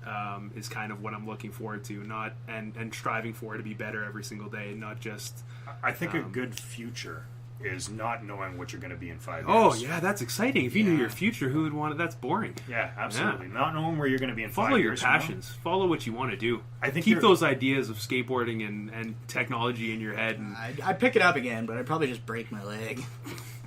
is kind of what I'm looking forward to, and striving for it to be better every single day, not just... I think a good future is not knowing what you're going to be in 5 years. Oh, yeah, that's exciting. If you knew Yeah. your future, who would want it? That's boring. Yeah, absolutely. Not knowing where you're going to be in 5 Follow your years. from now. passions. Follow what you want to do. I think keep you're- those ideas of skateboarding and technology in your head. And I'd pick it up again, but I'd probably just break my leg.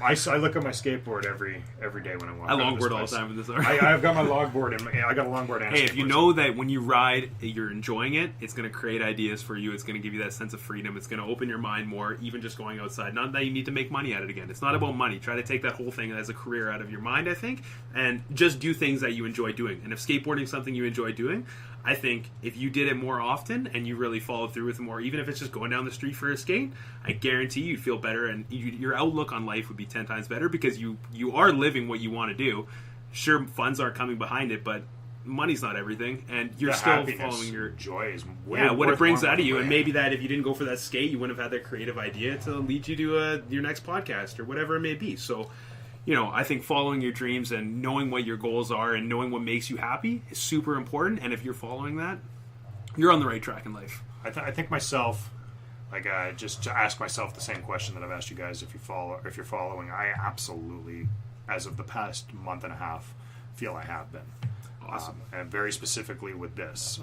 I look at my skateboard every day when I walk. I out of this longboard all place. the time with this. I've got my longboard and I got a longboard. And a Hey, if you skateboard. know that when you ride, you're enjoying it, it's going to create ideas for you. It's going to give you that sense of freedom. It's going to open your mind more, even just going outside. Not that you need to make money at it again. It's not about money. Try to take that whole thing as a career out of your mind, I think, and just do things that you enjoy doing. And if skateboarding is something you enjoy doing, I think if you did it more often and you really followed through with it more, even if it's just going down the street for a skate, I guarantee you'd feel better, and your outlook on life would be 10 times better, because you are living what you want to do. Sure, funds aren't coming behind it, but money's not everything, and you're still following your joy is way what it brings out of you. money. And maybe that if you didn't go for that skate, you wouldn't have had that creative idea to lead you to your next podcast or whatever it may be. So, I think following your dreams and knowing what your goals are and knowing what makes you happy is super important. And if you're following that, you're on the right track in life. I think myself, just to ask myself the same question that I've asked you guys, if you're following, I absolutely, as of the past month and a half, feel I have been. Awesome. And very specifically with this,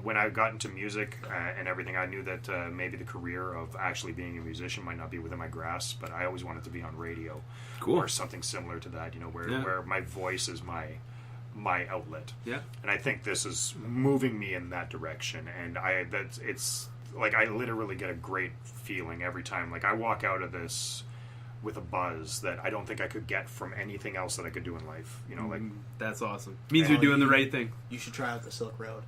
when I got into music and everything, I knew that maybe the career of actually being a musician might not be within my grasp, but I always wanted to be on radio, or something similar to that. Where my voice is my outlet. Yeah. And I think this is moving me in that direction, and it's like I literally get a great feeling every time. Like I walk out of this with a buzz that I don't think I could get from anything else that I could do in life. That's awesome. Means you're doing the right thing. You should try out the Silk Road.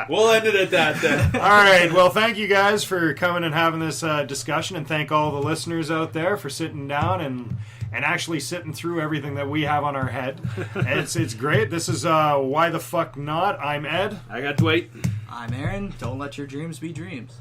We'll end it at that then. All right. Well, thank you guys for coming and having this discussion, and thank all the listeners out there for sitting down and actually sitting through everything that we have on our head. It's great. This is Why the Fuck Not. I'm Ed. I got Dwight. I'm Aaron. Don't let your dreams be dreams.